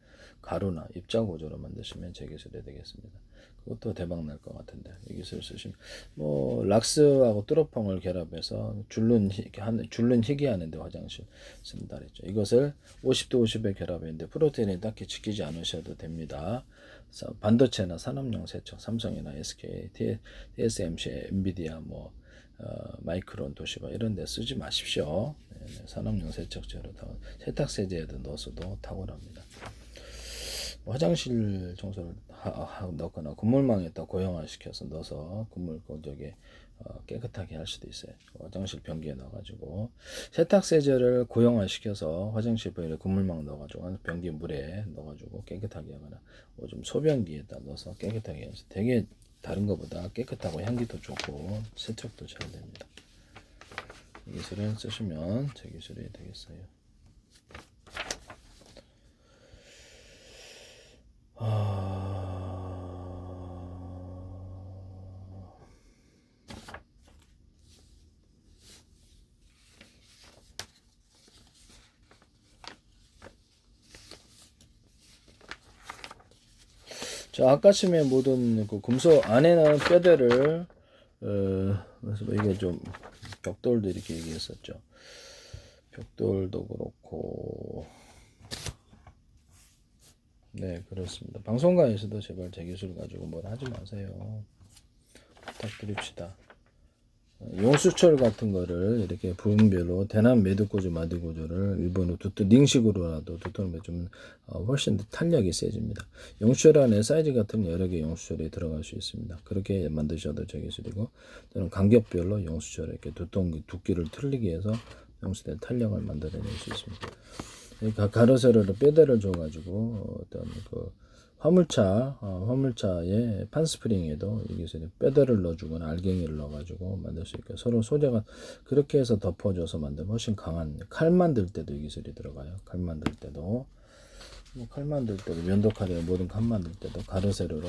가루나 입자 구조로 만드시면 제 기술이 되겠습니다. 그것도 대박 날 것 같은데, 이 기술 쓰시면 뭐 락스하고 뚜러펑을 결합해서 줄눈 희기 하는데 화장실 쓴다 그랬죠. 이것을 50대 50에 결합했는데 프로테인이 딱히 지키지 않으셔도 됩니다. 반도체나 산업용 세척, 삼성이나 SK, TSMC, 엔비디아, 마이크론, 도시바 이런 데 쓰지 마십시오. 산업용 세척제로 세탁세제에도 넣어서도 탁월합니다. 화장실 청소를 넣거나 건물망에다 고형화시켜서 넣어서 건물 저기 깨끗하게 할 수도 있어요. 화장실 변기에 넣어가지고 세탁세제를 고형화시켜서 화장실 건물망 넣어가지고 변기 물에 넣어가지고 깨끗하게 하거나, 좀 소변기에다 넣어서 깨끗하게 해서 되게 다른 것보다 깨끗하고 향기도 좋고 세척도 잘 됩니다. 이 기술을 쓰시면 제 기술이 되겠어요. 자, 아까침에 모든 그 금속 안에는 뼈대를 그래서 이게 좀 벽돌도 이렇게 얘기했었죠. 벽돌도 그렇고, 네, 그렇습니다. 방송가에서도 제발 제 기술 가지고 뭘 하지 마세요. 부탁드립시다. 용수철 같은 거를 이렇게 부분별로 대남 매듭구조 마디구조를 일본으로 링식으로라도 두터우면 좀 훨씬 더 탄력이 세집니다. 용수철 안에 사이즈 같은 여러 개 용수철이 들어갈 수 있습니다. 그렇게 만드셔도 제 기술이고, 또는 간격별로 용수철 이렇게 두께를 틀리게 해서 용수철 탄력을 만들어낼 수 있습니다. 가로세로로 뼈대를 줘가지고 어떤 그 화물차의 판스프링에도 이 기술이 뼈대를 넣어주거나 알갱이를 넣어가지고 만들 수 있고, 서로 소재가 그렇게 해서 덮어줘서 만들면 훨씬 강한 칼 만들 때도 이 기술이 들어가요. 칼 만들 때도 칼 만들 때도 면도칼이나 모든 칼 만들 때도 가로 세로로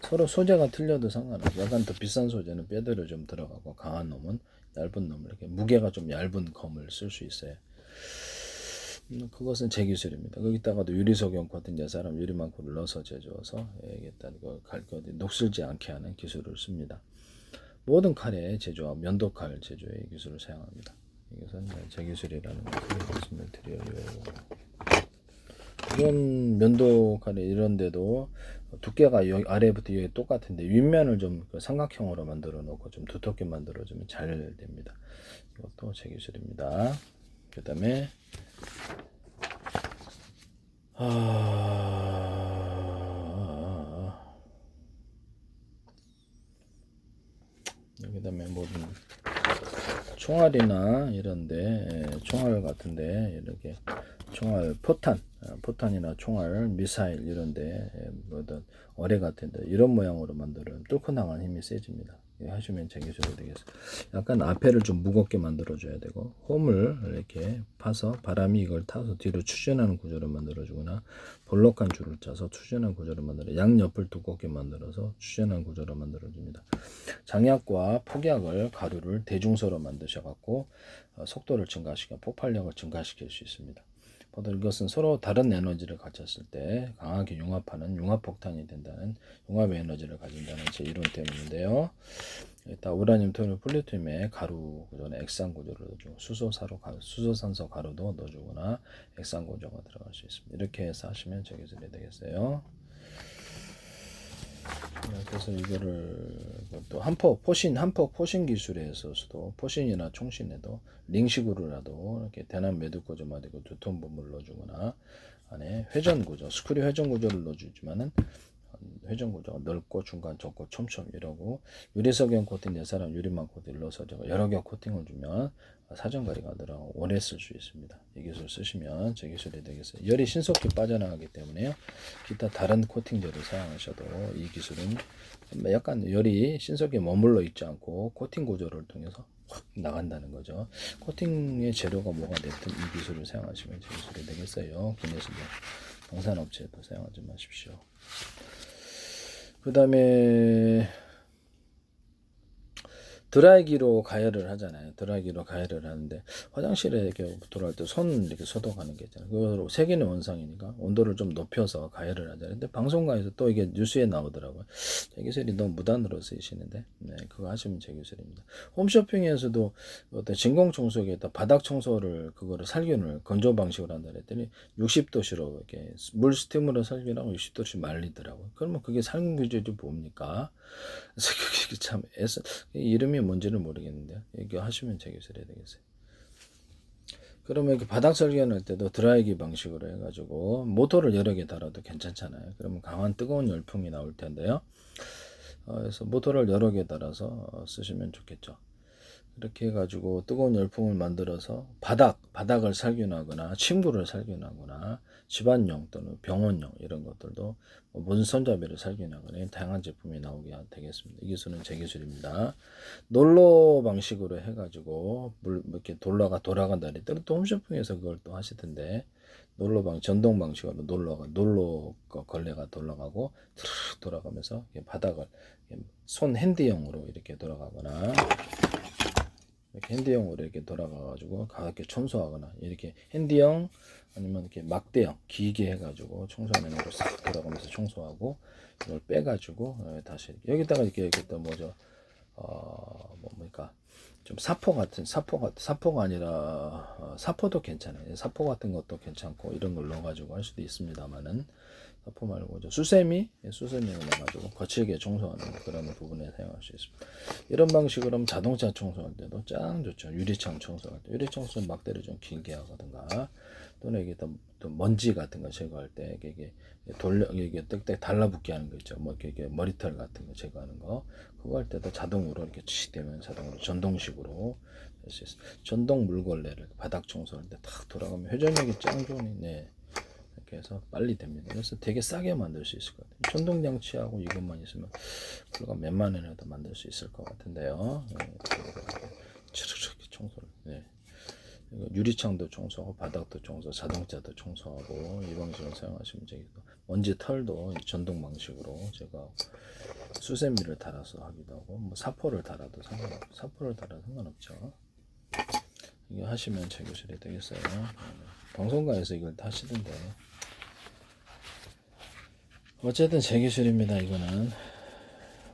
서로 소재가 틀려도 상관없어요. 약간 더 비싼 소재는 뼈대로 좀 들어가고 강한 놈은 얇은 놈을 이렇게 무게가 좀 얇은 검을 쓸 수 있어요. 그것은 제 기술입니다. 거기다가도 유리석영 코팅 사람 유리만코를 넣어서 제조해서 일단 녹슬지 않게 하는 기술을 씁니다. 모든 칼의 제조와 면도칼 제조의 기술을 사용합니다. 이것은 제 기술이라는 것을 말씀을 드려요. 이런 면도칼이 이런데도 두께가 여기 아래부터 여기 똑같은데 윗면을 좀 삼각형으로 만들어 놓고 좀 두텁게 만들어 주면 잘 됩니다. 이것도 제 기술입니다. 그 다음에 그다음에 모든 총알이나 이런데 총알 같은데 이렇게 총알 포탄이나 총알 미사일 이런데 뭐든 어뢰 같은데 이런 모양으로 만들면 뚫고 나가는 힘이 세집니다. 하시면 제 기술이 되겠어요. 약간 앞에를 좀 무겁게 만들어 줘야 되고 홈을 이렇게 파서 바람이 이걸 타서 뒤로 추진하는 구조를 만들어 주거나 볼록한 줄을 짜서 추진하는 구조를 만들어 양옆을 두껍게 만들어서 추진하는 구조를 만들어 줍니다. 장약과 폭약을 가루를 대중소로 만드셔 갖고 속도를 증가시켜 폭발력을 증가시킬 수 있습니다. 보다 이것은 서로 다른 에너지를 가졌을 때 강하게 융합하는 융합폭탄이 된다는 융합의 에너지를 가진다는 제 이론 때문인데요. 일단 우라늄, 토륨, 플루토늄의 가루 구조는 액상 구조를 넣어주고 수소산소 가루도 넣어주거나 액상 구조가 들어갈 수 있습니다. 이렇게 해서 하시면 제 기술이 되겠어요. 그래서 이거를 또 한폭 포신 기술에서도 포신이나 총신에도 링식으로라도 이렇게 대남 매듭 좀 하고 두톤 부분을 넣어주거나 안에 회전 구조, 스크류 회전 구조를 넣어주지만은 회전 구조가 넓고 중간 좁고 촘촘 이러고 유리석영 코팅 내 사람 유리만 코팅을 넣어서 여러 개 코팅을 주면 사정거리가 들어가고 오래 쓸 수 있습니다. 이 기술 쓰시면 제 기술이 되겠어요. 열이 신속히 빠져나가기 때문에요. 기타 다른 코팅제를 사용하셔도 이 기술은 약간 열이 신속히 머물러 있지 않고 코팅 구조를 통해서 확 나간다는 거죠. 코팅의 재료가 뭐가 됐든 이 기술을 사용하시면 제 기술이 되겠어요. 국내에서도 방산업체도 사용하지 마십시오. 그 다음에 드라이기로 가열을 하잖아요. 드라이기로 가열을 하는데 화장실에 이렇게 들어갈 때 손 이렇게 소독하는 게 있잖아요. 그거로 세균의 원상이니까 온도를 좀 높여서 가열을 하잖아요. 근데 방송가에서 또 이게 뉴스에 나오더라고요. 제 기술이 너무 무단으로 쓰이시는데 그거 하시면 제 기술입니다. 홈쇼핑에서도 어떤 진공청소기에다 바닥 청소를 그거를 살균을 건조 방식으로 한다 그랬더니 60도씨로 이렇게 물 스팀으로 살균하고 60도씨 말리더라고요. 그러면 그게 살균 기준이 뭡니까? 그래서 그게 참 이름이 뭔지는 모르겠는데 이거 하시면 제 기술이 되겠어요. 그러면 이렇게 바닥 설계할 때도 드라이기 방식으로 해가지고 모터를 여러 개 달아도 괜찮잖아요. 그러면 강한 뜨거운 열풍이 나올 텐데요. 그래서 모터를 여러 개 달아서 쓰시면 좋겠죠. 이렇게 해가지고 뜨거운 열풍을 만들어서 바닥을 살균하거나 침구를 살균하거나 집안용 또는 병원용 이런 것들도 모든 손잡이를 살균하거나 다양한 제품이 나오게 되겠습니다. 이 기술은 제 기술입니다. 놀러 방식으로 해가지고 이렇게 돌아간다 그랬더니 또 홈쇼핑에서 그걸 또 하시던데 전동 방식으로 놀러 걸레가 돌아가고 트르르 돌아가면서 바닥을 손 핸디형으로 이렇게 돌아가거나 이렇게 핸디형으로 이렇게 돌아가가지고 가볍게 청소하거나 이렇게 핸디형 아니면 이렇게 막대형 길게 해가지고 청소하는 걸 싹 돌아가면서 청소하고 이걸 빼가지고 다시 여기다가 이렇게 또 뭐죠 뭡니까 좀 사포가 아니라 사포도 괜찮아요. 사포 같은 것도 괜찮고 이런 걸 넣어가지고 할 수도 있습니다만은 사포 말고 수세미를 넣어가지고 거칠게 청소하는 그런 부분에 사용할 수 있습니다. 이런 방식으로 하면 자동차 청소할 때도 짱 좋죠. 유리창 청소할 때 유리청소는 막대를 좀 길게 하거든가 또는 이게 또 먼지 같은 거 제거할 때 이게 땡땡 달라붙게 하는 거 있죠. 뭐 이렇게 머리털 같은 거 제거하는 거 그거 할 때도 자동으로 이렇게 되면 자동으로 전동식으로 할 수 있어요. 전동 물걸레를 바닥 청소할 때 탁 돌아가면 회전력이 짱 좋으니 이렇게 해서 빨리 됩니다. 그래서 되게 싸게 만들 수 있을 것 같아요. 전동 장치하고 이것만 있으면 불과 몇만 원에도 만들 수 있을 것 같은데요. 이렇게 청소를 유리창도 청소하고 바닥도 청소, 자동차도 청소하고 이 방식으로 사용하시면 되겠고, 먼지 털도 전동 방식으로 제가 수세미를 달아서 하기도 하고, 뭐 사포를 달아도 상관없죠. 이거 하시면 제교실이 되겠어요. 방송가에서 이걸 다 하시던데, 어쨌든 제교실입니다. 이거는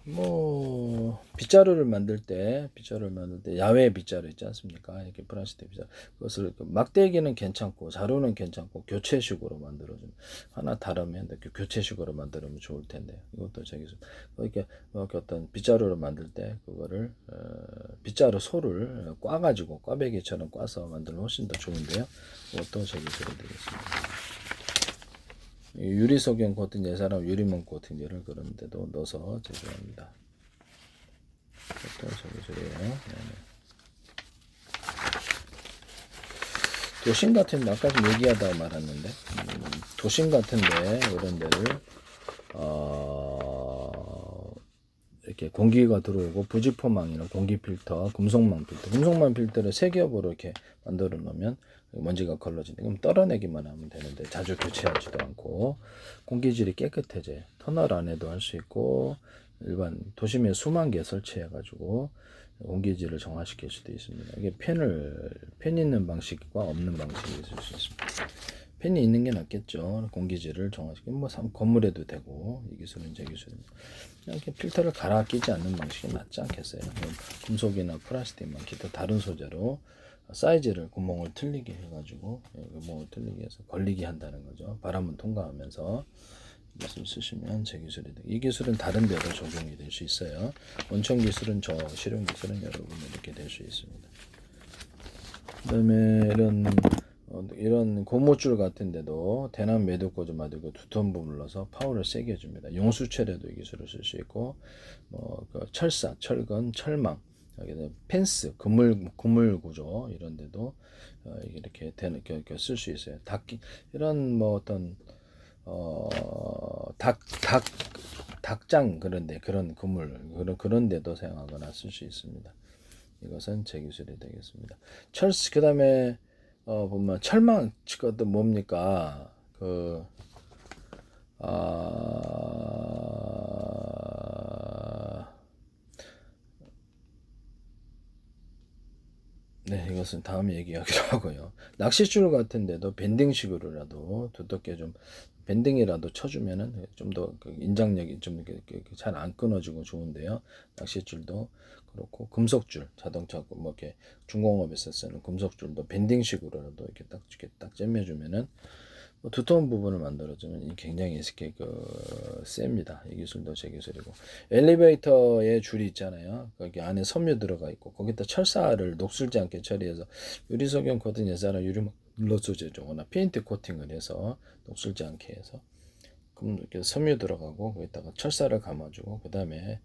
뭐 빗자루를 만들 때 야외 빗자루 있지 않습니까? 이렇게 플라스틱 빗자루, 그것을 막대기는 괜찮고 자루는 괜찮고 교체식으로 만들어주면, 하나 다르면 이렇게 교체식으로 만들면 좋을 텐데, 이것도 저기서 이렇게 어떤 빗자루를 만들 때 그거를 빗자루 소를 꽈가지고 꽈배기처럼 꽈서 만들면 훨씬 더 좋은데요. 이것도 제기술이 되겠습니다. 유리석영 코팅, 예사람 유리문 코팅제를 그런 데도 넣어서 제조합니다. 또 제조예요. 도심 같은, 아까 좀 얘기하다가 말았는데, 도심 같은데 이런 데를 이렇게 공기가 들어오고 부지포망이나 공기 필터, 금속망 필터를 세 겹으로 이렇게 만들어 놓으면 먼지가 걸러지는데, 그럼 떨어내기만 하면 되는데 자주 교체하지도 않고 공기질이 깨끗해져요. 터널 안에도 할 수 있고, 일반 도심에 수만 개 설치해 가지고 공기질을 정화시킬 수도 있습니다. 이게 팬 있는 방식과 없는 방식이 있을 수 있습니다. 팬이 있는 게 낫겠죠. 공기질을 정화시키면 뭐 건물에도 되고, 이 기술은 제 기술입니다. 이렇게 필터를 갈아 끼지 않는 방식이 낫지 않겠어요. 금속이나 플라스틱만 기타 다른 소재로 사이즈를 구멍을 틀리게 해가지고, 구멍을 틀리게 해서 걸리게 한다는 거죠. 바람은 통과하면서 이것을 쓰시면 제 기술이 돼요. 이 기술은 다른 데도 적용이 될 수 있어요. 원천 기술은 실용 기술은 여러분 이렇게 될 수 있습니다. 그다음에 이런 고무줄 같은 데도 대남 매듭꽂이 만들고 두터운 부분을 넣어서 파워를 세게 줍니다. 용수철에도 이 기술을 쓸 수 있고, 철사, 철근, 철망, 펜스, 그물 구조 이런 데도 이렇게 쓸 수 있어요. 이런 뭐 어떤 닭장 그런 그물 그런 데도 사용하거나 쓸 수 있습니다. 이것은 제 기술이 되겠습니다. 그다음에 보면 철망 치거든 뭡니까? 네, 이것은 다음에 얘기하기로 하고요. 낚싯줄 같은 데도 밴딩식으로라도 두껍게 좀 밴딩이라도 쳐주면은 좀 더 인장력이 좀 잘 안 끊어지고 좋은데요. 낚싯줄도 그렇고, 금속줄, 자동차 뭐 이렇게 중공업에서 쓰는 금속줄도 밴딩식으로라도 이렇게 딱 잼매주면은 두터운 부분을 만들어주면 굉장히 셉니다. 이 기술도 제 기술이고, 엘리베이터에 줄이 있잖아요. 거기 안에 섬유 들어가 있고, 거기다 철사를 녹슬지 않게 처리해서 유리석영 코팅, 예사람 유리막 로소제조거나 페인트 코팅을 해서 녹슬지 않게 해서, 그럼 이렇게 섬유 들어가고 거기다가 철사를 감아주고, 그 다음에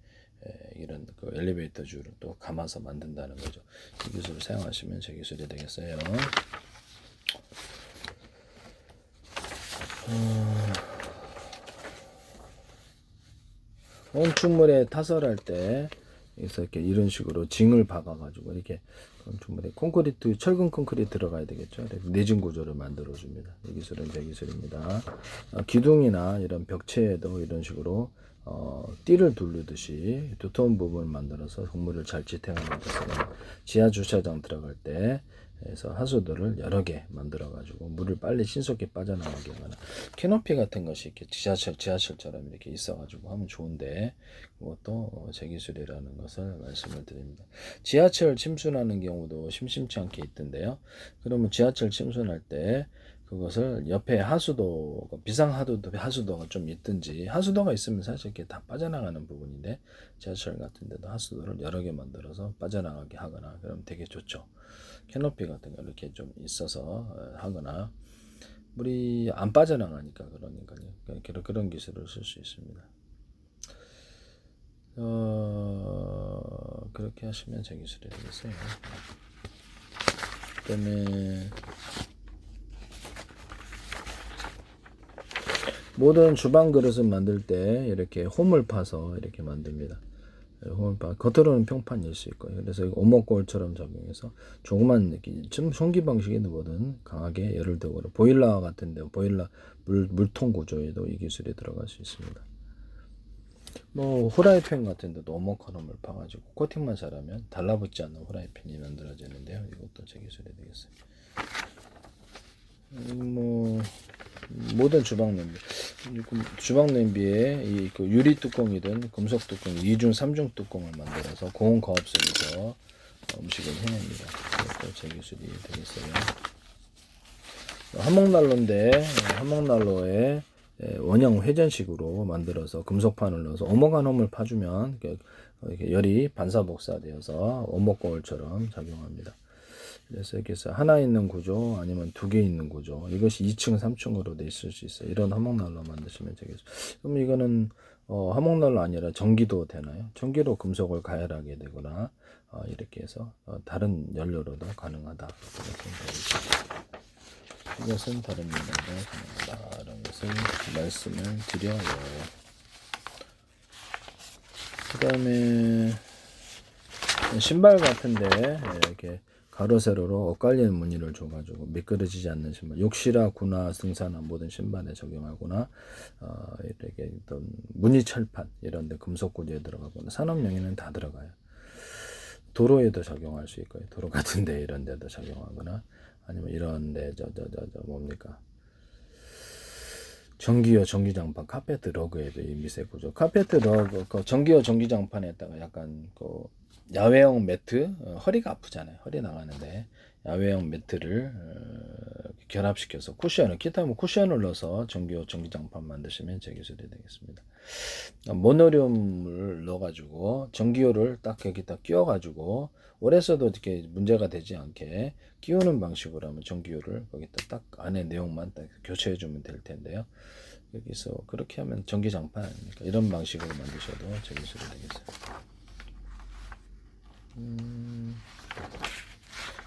이런 엘리베이터 줄을 또 감아서 만든다는 거죠. 이 기술을 사용하시면 제 기술이 되겠어요. 건축물에 타설할 때 이렇게 이런 식으로 징을 박아가지고 이렇게 건축물에 철근 콘크리트 들어가야 되겠죠. 내진 구조를 만들어 줍니다. 이 기술은 제 기술입니다. 기둥이나 이런 벽체에도 이런 식으로 띠를 두르듯이 두터운 부분을 만들어서 건물을 잘 지탱하는 것은, 지하 주차장 들어갈 때 해서 하수도를 여러 개 만들어 가지고 물을 빨리 신속히 빠져나가게 하거나, 캐노피 같은 것이 이렇게 지하철처럼 이렇게 있어 가지고 하면 좋은데, 그것도 제 기술이라는 것을 말씀을 드립니다. 지하철 침수하는 경우도 심심치 않게 있던데요. 그러면 지하철 침수할 때 그것을 옆에 하수도가 좀 있든지, 하수도가 있으면 사실 이렇게 다 빠져나가는 부분인데, 지하철 같은 데도 하수도를 여러 개 만들어서 빠져나가게 하거나 그러면 되게 좋죠. 캐노피 같은 거 이렇게 좀 있어서 하거나, 물이 안 빠져나가니까, 그런 기술을 쓸 수 있습니다. 그렇게 하시면 제 기술이 되겠어요. 그다음에 모든 주방 그릇을 만들 때 이렇게 홈을 파서 이렇게 만듭니다. 홈을 겉으로는 평판일 수 있고요. 그래서 오목거울처럼 적용해서 조그만 느낌, 전기 방식에는 뭐든 강하게 열을 두거나 보일러 같은데 보일러 물통 구조에도 이 기술이 들어갈 수 있습니다. 뭐 후라이팬 같은 데도 오목커럼을 파가지고 코팅만 잘하면 달라붙지 않는 후라이팬이 만들어지는데요. 이것도 제 기술이 되겠어요. 뭐 모든 주방 냄비, 주방 냄비에 이그 유리 뚜껑이든 금속 뚜껑 2중 3중 뚜껑을 만들어서 고온 가압 속에서 음식을 해냅니다. 이것도 제 기술이 되겠어요. 한목난로인데 한목난로에 원형 회전식으로 만들어서 금속판을 넣어서 오목한 홈을 파주면 이렇게 열이 반사복사되어서 오목거울처럼 작용합니다. 그래서 여기서 하나 있는 구조 아니면 두 개 있는 구조, 이것이 2층 3층으로 돼 있을 수 있어요. 이런 화목난로 만드시면 되겠죠. 그럼 이거는 화목난로 아니라 전기도 되나요? 전기로 금속을 가열하게 되거나 이렇게 해서 다른 연료로도 가능하다. 이것은 다른 연료로 가능하다 라는 것을 말씀을 드려요. 그 다음에 신발 같은데 이렇게 가로 세로로 엇갈리는 무늬를 줘가지고 미끄러지지 않는 신발, 욕실화, 군화, 등산화 모든 신발에 적용하거나 이렇게 어떤 무늬 철판 이런데 금속 구조에 들어가거나 산업용에는 다 들어가요. 도로에도 적용할 수 있고요. 도로 같은데 이런 데도 적용하거나 아니면 이런데 저 뭡니까? 전기요 전기장판 카페트 러그에도 이 미세 구조. 카페트 러그 전기요 전기장판에다가 약간 야외용 매트, 허리가 아프잖아요. 허리 나가는데 야외용 매트를 결합시켜서 쿠션을, 기타 뭐 쿠션을 넣어서 전기요 전기장판 만드시면 제 기술이 되겠습니다. 모노륨을 넣어가지고 전기요를 딱 여기다 끼워가지고 오래 써도 이렇게 문제가 되지 않게 끼우는 방식으로 하면 전기요를 거기다 딱 안에 내용만 딱 교체해주면 될 텐데요. 여기서 그렇게 하면 전기장판 아닙니까? 이런 방식으로 만드셔도 제 기술이 되겠어요.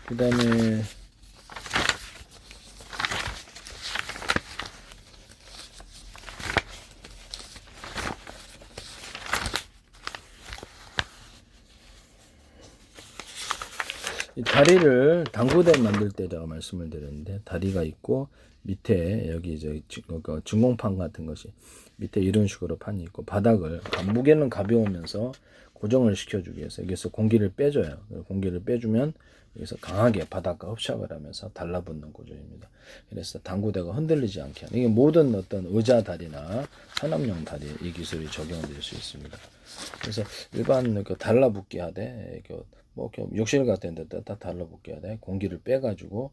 그 다음에 이 다리를 당구대 만들 때 제가 말씀을 드렸는데 다리가 있고 밑에 여기 중공판 같은 것이 밑에 이런 식으로 판이 있고 바닥을 무게는 가벼우면서 고정을 시켜주기 위해서 여기서 공기를 빼줘요. 공기를 빼주면 여기서 강하게 바닥과 흡착을 하면서 달라붙는 구조입니다. 그래서 당구대가 흔들리지 않게 하는, 이게 모든 어떤 의자 다리나 산업용 다리에 이 기술이 적용될 수 있습니다. 그래서 일반 달라붙게 하되 뭐 욕실 같은 데다 다 달라붙게 하되 공기를 빼가지고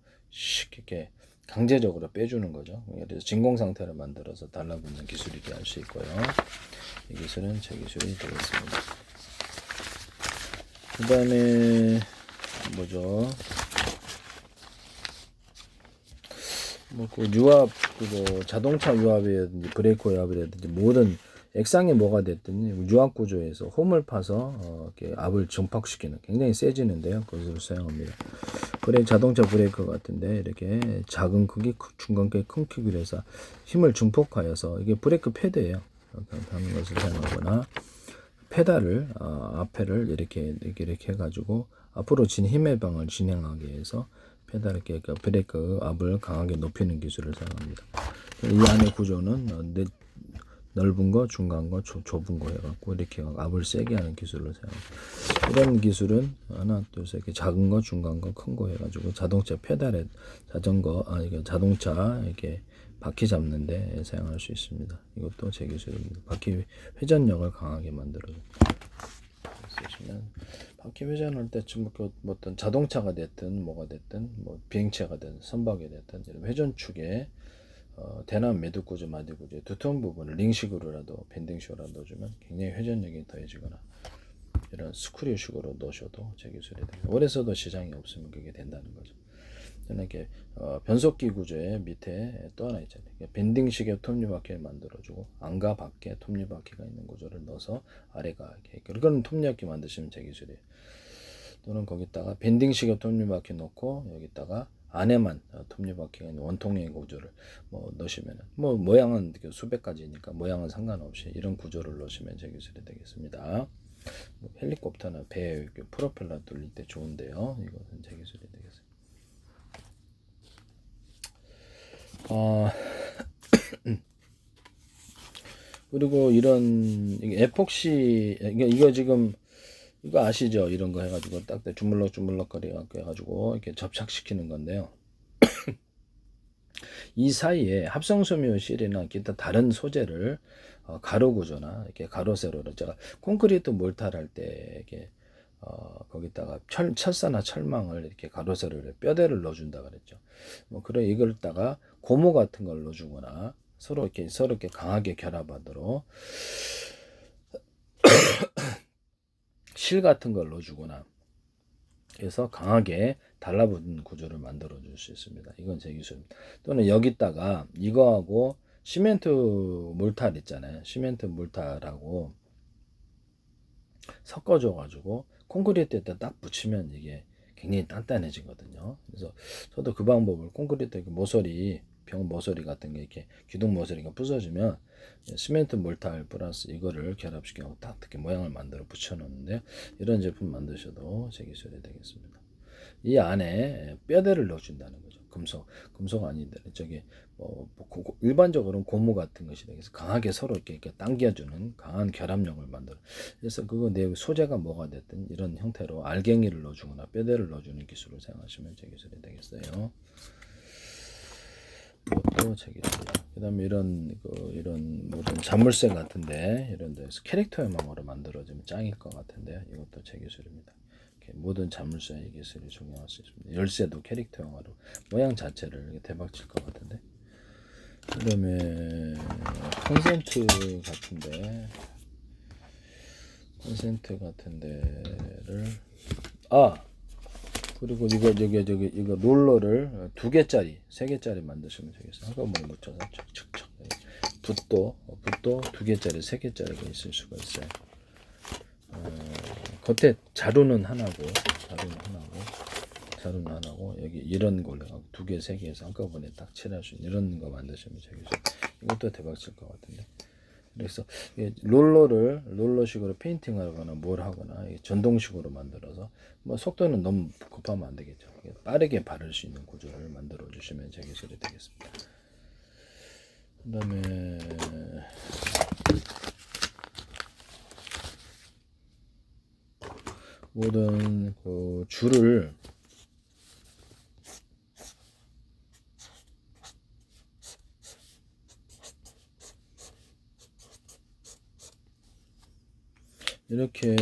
이렇게 강제적으로 빼주는 거죠. 그래서 진공 상태를 만들어서 달라붙는 기술이게 할 수 있고요. 이 기술은 제 기술이 되겠습니다. 그 다음에 뭐죠? 뭐그 유압, 자동차 유압이라든지 브레이크 유압이라든지 모든 액상이 뭐가 됐든 유압 구조에서 홈을 파서 이렇게 압을 증폭시키는, 굉장히 세지는데요. 그것을 사용합니다. 자동차 브레이크 같은데 이렇게 작은 크기, 중간 크기, 큰 크기로 해서 힘을 증폭하여서 이게 브레이크 패드예요. 하는 것을 사용하거나 페달을 앞에를 이렇게 해가지고 앞으로 진 힘의 방을 진행하게 해서 페달을 브레이크 압을 강하게 높이는 기술을 사용합니다. 이 안의 구조는 넓은 거, 중간 거, 좁은 거 해갖고 이렇게 압을 세게 하는 기술을 사용합니다. 이런 기술은 하나, 둘, 셋, 이렇게 작은 거, 중간 거, 큰 거 해가지고 자동차 페달에 자동차 이렇게 바퀴 잡는데 사용할 수 있습니다. 이것도 제 기술입니다. 바퀴 회전력을 강하게 만들어요. 쓰시면 바퀴 회전할 때쯤 뭐 어떤 자동차가 됐든 뭐가 됐든 뭐 비행체가 됐든 선박이 됐든 이런 회전축에 대남 매듭 구조, 마디 구조 두툼 부분을 링식으로라도 밴딩식으로 넣어주면 굉장히 회전력이 더해지거나 이런 스크류식으로 넣으셔도 제 기술이 됩니다. 오래 써도 시장이 없으면 그게 된다는 거죠. 이렇게 변속기 구조의 밑에 또 하나 있잖아요. 밴딩식의 톱니바퀴를 만들어주고 안과 밖에 톱니바퀴가 있는 구조를 넣어서 아래가 이렇게 그런 톱니바퀴 만드시면 제 기술이에요. 또는 거기다가 밴딩식의 톱니바퀴 넣고 여기다가 안에만 톱니바퀴가 있는 원통의 구조를 넣으시면 모양은 수백 가지니까 모양은 상관없이 이런 구조를 넣으시면 제 기술이 되겠습니다. 헬리콥터나 배 프로펠러 돌릴 때 좋은데요. 이것은 제 기술이 되겠어요. 그리고 이런 에폭시 이거 지금 이거 아시죠? 이런 거 해가지고 딱 주물럭주물럭거리 해가지고 이렇게 접착시키는 건데요. 이 사이에 합성섬유 실이나 기타 다른 소재를 가로 구조나 이렇게 가로 세로로 제가 콘크리트 몰타를 할 때 이렇게 거기다가 철사나 철망을 이렇게 가로 세로로 뼈대를 넣어준다 그랬죠. 뭐 그래 이걸다가 고무 같은 걸 넣어주거나 서로 이렇게 강하게 결합하도록 실 같은 걸 넣어주거나 해서 강하게 달라붙는 구조를 만들어 줄 수 있습니다. 이건 제 기술입니다. 또는 여기다가 이거하고 시멘트 몰탈 있잖아요. 시멘트 몰탈하고 섞어줘 가지고 콘크리트에다 딱 붙이면 이게 굉장히 단단해지거든요. 그래서 저도 그 방법을 콘크리트 모서리 병 모서리 같은 게 이렇게 기둥 모서리가 부서지면 시멘트 몰탈 플러스 이거를 결합시켜 딱 이렇게 모양을 만들어 붙여 놓는데 이런 제품 만드셔도 제 기술이 되겠습니다. 이 안에 뼈대를 넣어준다는 거죠. 금속 아닌데 저기 일반적으로는 고무 같은 것이 되겠어 강하게 서로 이렇게 당겨주는 강한 결합력을 만들어. 그래서 그거 내 소재가 뭐가 됐든 이런 형태로 알갱이를 넣어주거나 뼈대를 넣어주는 기술을 사용하시면 제 기술이 되겠어요. 이것도 제 기술이야. 그다음에 이런 모든 자물쇠 같은데 이런 데서 캐릭터 형상으로 만들어지면 짱일 것 같은데 이것도 제 기술입니다. 모든 자물쇠의 기술을 적용할 수 있습니다. 열쇠도 캐릭터형으로 모양 자체를 대박 칠 것 같은데. 그다음에 콘센트 같은데를 그리고 이거 롤러를 2개짜리 3개짜리 만드시면 되겠어요. 한꺼번에 묻혀서 척척척 붓도 2개짜리 3개짜리가 있을 수가 있어요. 겉에 자루는 하나고 여기 이런 걸로 2개, 3개 해서 한꺼번에 딱 칠할 수 있는 이런 거 만드시면 되겠어요. 이것도 대박 칠 것 같은데. 그래서 롤러식으로 페인팅하거나 뭘 하거나 전동식으로 만들어서 뭐 속도는 너무 급하면 안 되겠죠. 빠르게 바를 수 있는 구조를 만들어 주시면 제 기술이 되겠습니다. 그다음에 모든 그 줄을 이렇게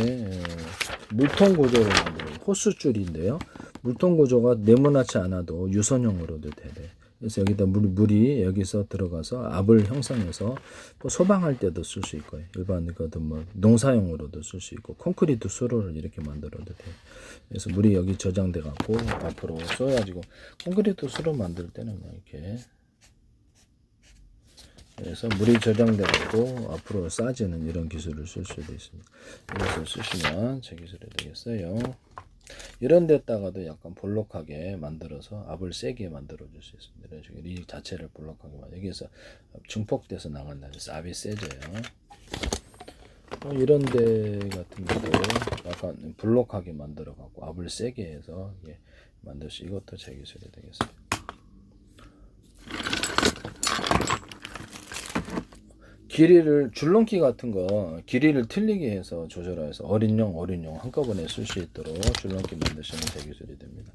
물통 구조를 만들어요. 호스줄인데요. 물통 구조가 네모나지 않아도 유선형으로도 돼. 그래서 여기다 물이 여기서 들어가서 압을 형성해서 또 소방할 때도 쓸 수 있고요. 일반 뭐 농사용으로도 쓸 수 있고 콘크리트 수로를 이렇게 만들어도 돼요. 그래서 물이 여기 저장돼 갖고 앞으로 쏘여가지고 콘크리트 수로 만들 때는 이렇게 그래서 물이 저장되고 앞으로 싸지는 이런 기술을 쓸 수도 있습니다. 이것을 쓰시면 제 기술이 되겠어요. 이런 데다가도 약간 볼록하게 만들어서 압을 세게 만들어 줄 수 있습니다. 이런 식으로 이 자체를 볼록하게 여기서 증폭돼서 나간다는 압이 세져요. 이런 데 같은 경우도 약간 볼록하게 만들어 갖고 압을 세게 해서 만들 수 이것도 제 기술이 되겠습니다. 길이를 줄넘기 같은 거 길이를 틀리게 해서 조절해서 어린용 한꺼번에 쓸 수 있도록 줄넘기 만드시면 제 기술이 됩니다.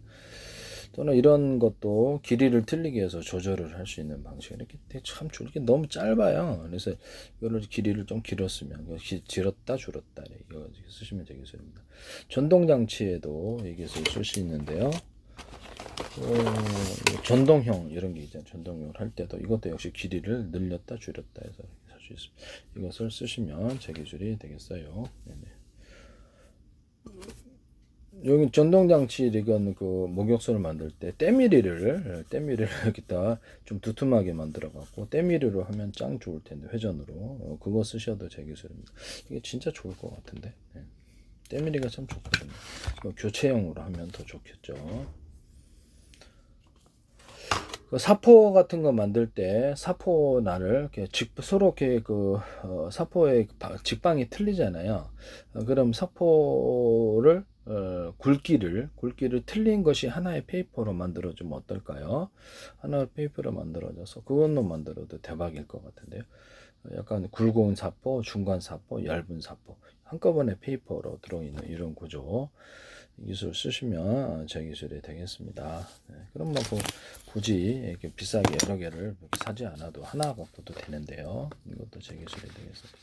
또는 이런 것도 길이를 틀리게 해서 조절을 할 수 있는 방식 이렇게 참 이렇게 너무 짧아요. 그래서 이거를 길이를 좀 길었으면 줄었다 이거 쓰시면 제 기술입니다. 전동 장치에도 이 기술 쓸 수 있는데요. 전동형 이런 게 있잖아요. 전동형을 할 때도 이것도 역시 길이를 늘렸다 줄였다 해서 할 수 있습니다. 이것을 쓰시면 제 기술이 되겠어요. 네네. 여기 전동장치 이건 그 목욕소를 만들 때 때밀이를 여기다 좀 두툼하게 만들어 갖고 때밀이로 하면 짱 좋을 텐데 회전으로 그거 쓰셔도 제 기술입니다. 이게 진짜 좋을 것 같은데 때밀이가 참 좋거든요. 교체형으로 하면 더 좋겠죠. 그 사포 같은 거 만들 때 사포 날을 이렇게 서로 이렇게 사포의 직방이 틀리잖아요. 그럼 사포를 굵기를 틀린 것이 하나의 페이퍼로 만들어주면 어떨까요? 하나의 페이퍼로 만들어져서 그걸로 만들어도 대박일 것 같은데요. 약간 굵은 사포, 중간 사포, 얇은 사포 한꺼번에 페이퍼로 들어있는 이런 구조 기술 쓰시면 제 기술이 되겠습니다. 네, 그럼 뭐 굳이 이렇게 비싸게 여러 개를 사지 않아도 하나 갖고도 되는데요. 이것도 제 기술이 되겠습니다.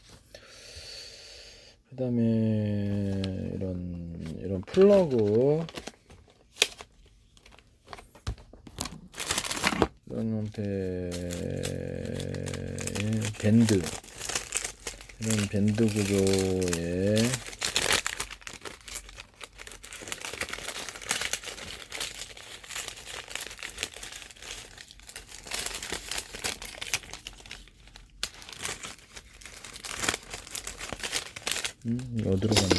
그 다음에 이런 플러그 이런 밴드 이런 밴드 구조의 어디로 갔나?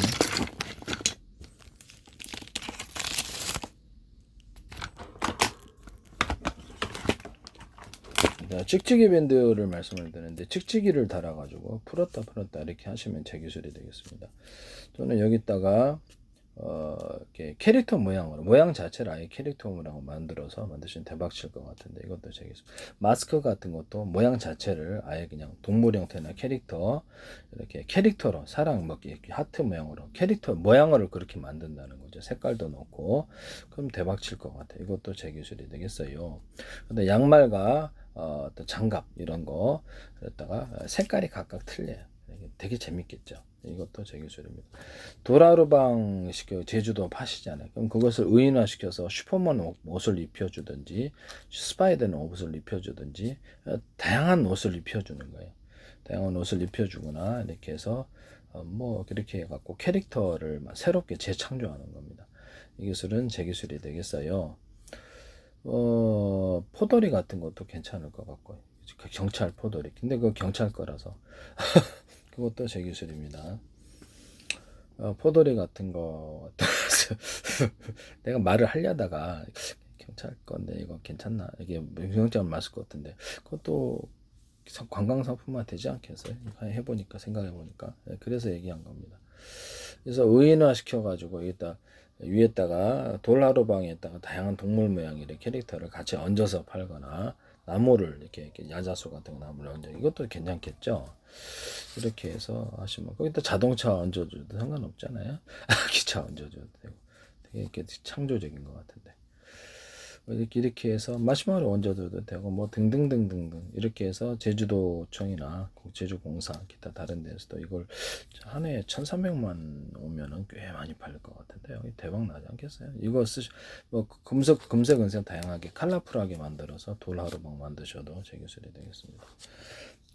자, 찍찍이 밴드를 말씀을 드렸는데 찍찍이를 달아가지고 풀었다 이렇게 하시면 제 기술이 되겠습니다. 저는 여기다가 이렇게 캐릭터 모양 자체를 아예 캐릭터 모양으로 만드시면 대박 칠 것 같은데 이것도 제 기술. 마스크 같은 것도 모양 자체를 아예 그냥 동물 형태나 캐릭터 이렇게 캐릭터로 사랑 먹기 이렇게 하트 모양으로 캐릭터 모양을 그렇게 만든다는 거죠. 색깔도 넣고 그럼 대박 칠 것 같아요. 이것도 제 기술이 되겠어요. 근데 양말과 또 장갑 이런 거 그랬다가 색깔이 각각 틀려요. 되게 재밌겠죠. 이것도 제 기술입니다. 도라르방 시켜 제주도 파시잖아요. 그럼 그것을 의인화시켜서 슈퍼맨 옷을 입혀주든지 스파이더는 옷을 입혀주든지 다양한 옷을 입혀주는 거예요. 다양한 옷을 입혀주거나 이렇게 해서 뭐 그렇게 해갖고 캐릭터를 새롭게 재창조하는 겁니다. 이 기술은 제 기술이 되겠어요. 포도리 같은 것도 괜찮을 것 같고요. 경찰 포도리. 근데 그 경찰 거라서 그것도 제 기술입니다. 포도리 같은 거 내가 말을 하려다가 경찰 건데 이거 괜찮나 이게 명령장 맞을 것 같은데 그것도 관광 상품화 되지 않겠어요? 해보니까 생각해보니까 그래서 얘기한 겁니다. 그래서 의인화 시켜가지고 위에다가 돌하루방에다가 다양한 동물 모양의 캐릭터를 같이 얹어서 팔거나 나무를 이렇게 야자수 같은 나무를 얹어 이것도 괜찮겠죠. 이렇게 해서 하시면 거기다 자동차 얹어줘도 상관없잖아요. 기차 얹어줘도 되고 되게 이렇게 창조적인 것 같은데 이렇게 해서 마시마로 얹어줘도 되고 뭐 등등등등등 이렇게 해서 제주도청이나 제주공사 기타 다른 데서도 이걸 한 해에 1,300만 오면은 꽤 많이 팔릴 것 같은데요. 대박 나지 않겠어요? 이거 뭐 금색 은색 다양하게 컬러풀하게 만들어서 돌하루방 만드셔도 제 기술이 되겠습니다.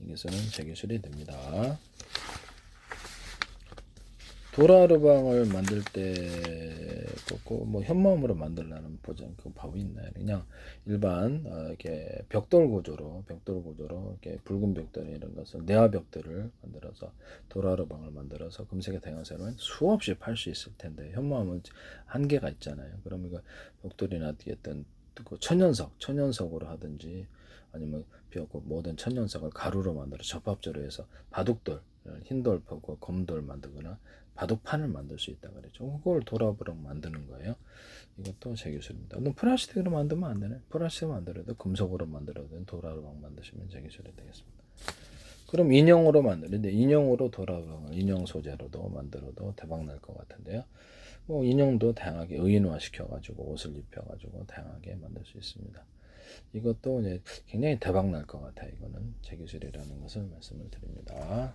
이 기술은 제 기술이 됩니다. 도라르방을 만들 때 뭐 현모음으로 만들라는 보장 그 법이 있나요? 그냥 일반 이렇게 벽돌 구조로 이렇게 붉은 벽돌 이런 것을 내화 벽돌을 만들어서 도라르방을 만들어서 금색의 다양한 색을 수없이 팔 수 있을 텐데 현모음은 한계가 있잖아요. 그럼 이거 벽돌이나 어떤 천연석으로 하든지 아니면 모든 천연석을 가루로 만들어 접합조로 해서 바둑돌 흰돌 퍼고 검돌 만들거나 바둑판을 만들 수 있다 그랬죠. 그걸 도라르방 만드는 거예요. 이것도 제 기술입니다. 플라스틱으로 만들면 안 되네. 플라스틱으로 만들어도 금속으로 만들어도 도라르방 만드시면 제 기술이 되겠습니다. 그럼 인형으로 만드는데 인형으로 도라르방을 인형 소재로도 만들어도 대박 날 것 같은데요. 뭐 인형도 다양하게 의인화 시켜가지고 옷을 입혀가지고 다양하게 만들 수 있습니다. 이것도 이제 굉장히 대박 날 것 같아요. 이거는 제 기술이라는 것을 말씀을 드립니다.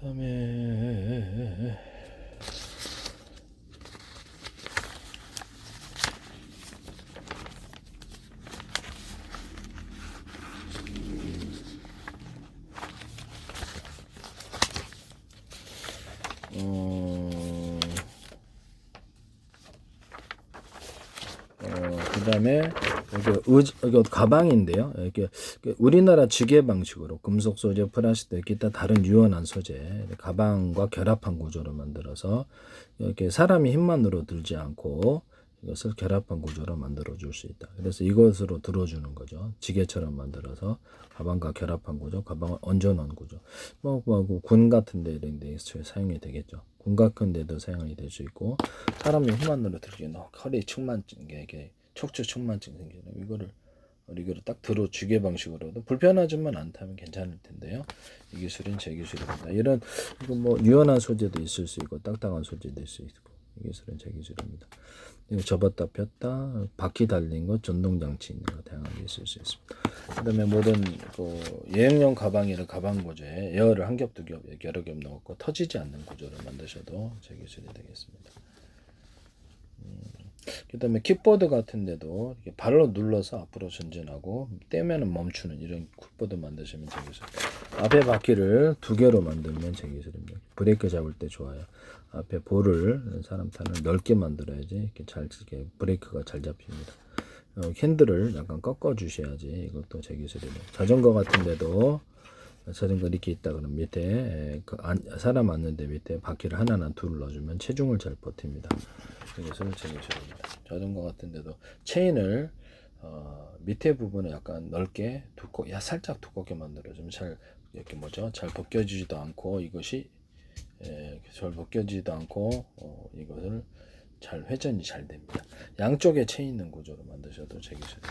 그 다음에 그 다음에 이게 가방인데요. 이렇게 우리나라 지게 방식으로 금속 소재, 플라스틱, 기타 다른 유연한 소재 가방과 결합한 구조로 만들어서 이렇게 사람이 힘만으로 들지 않고 이것을 결합한 구조로 만들어 줄 수 있다. 그래서 이것으로 들어주는 거죠. 지게처럼 만들어서 가방과 결합한 구조, 가방을 얹어 놓은 구조. 군 같은 데 이런 데 사용이 되겠죠. 군 같은 데도 사용이 될 수 있고, 사람이 힘만으로 들기에 허리 측만증, 이게 척추 측만증 생기는 이거를 딱 들어 주개 방식으로도 불편하지만 않다면 괜찮을 텐데요. 이 기술은 제 기술입니다. 이거 유연한 소재도 있을 수 있고 딱딱한 소재도 있을 수 있고, 이 기술은 제 기술입니다. 이거 접었다 폈다 바퀴 달린 거, 전동 장치 있는 거 다양하게 있을 수 있습니다. 그다음에 모든 여행용 가방이나 가방 구조에 에어를 한 겹, 두 겹, 여러 겹 넣고 터지지 않는 구조를 만드셔도 제 기술이 되겠습니다. 그다음에 킥보드 같은 데도 이렇게 발로 눌러서 앞으로 전진하고 떼면은 멈추는 이런 킥보드 만드시면 제 기술. 앞에 바퀴를 두 개로 만들면 제 기술입니다. 브레이크 잡을 때 좋아요. 앞에 볼을 사람 타는 넓게 만들어야지 이렇게 브레이크가 잘 잡힙니다. 핸들을 약간 꺾어 주셔야지 이것도 제 기술입니다. 자전거 같은 데도 자전거 이렇게 있다 그러면 밑에 사람 앉는데 밑에 바퀴를 하나나 둘 넣어주면 체중을 잘 버팁니다. 이것을 제 기술입니다. 자전거 같은 데도 체인을 밑에 부분을 약간 넓게 살짝 두껍게 만들어주면 잘 잘 벗겨지지도 않고 이것이 잘 벗겨지지도 않고 이것을 잘 회전이 잘 됩니다. 양쪽에 체인 있는 구조로 만드셔도 제 기술입니다.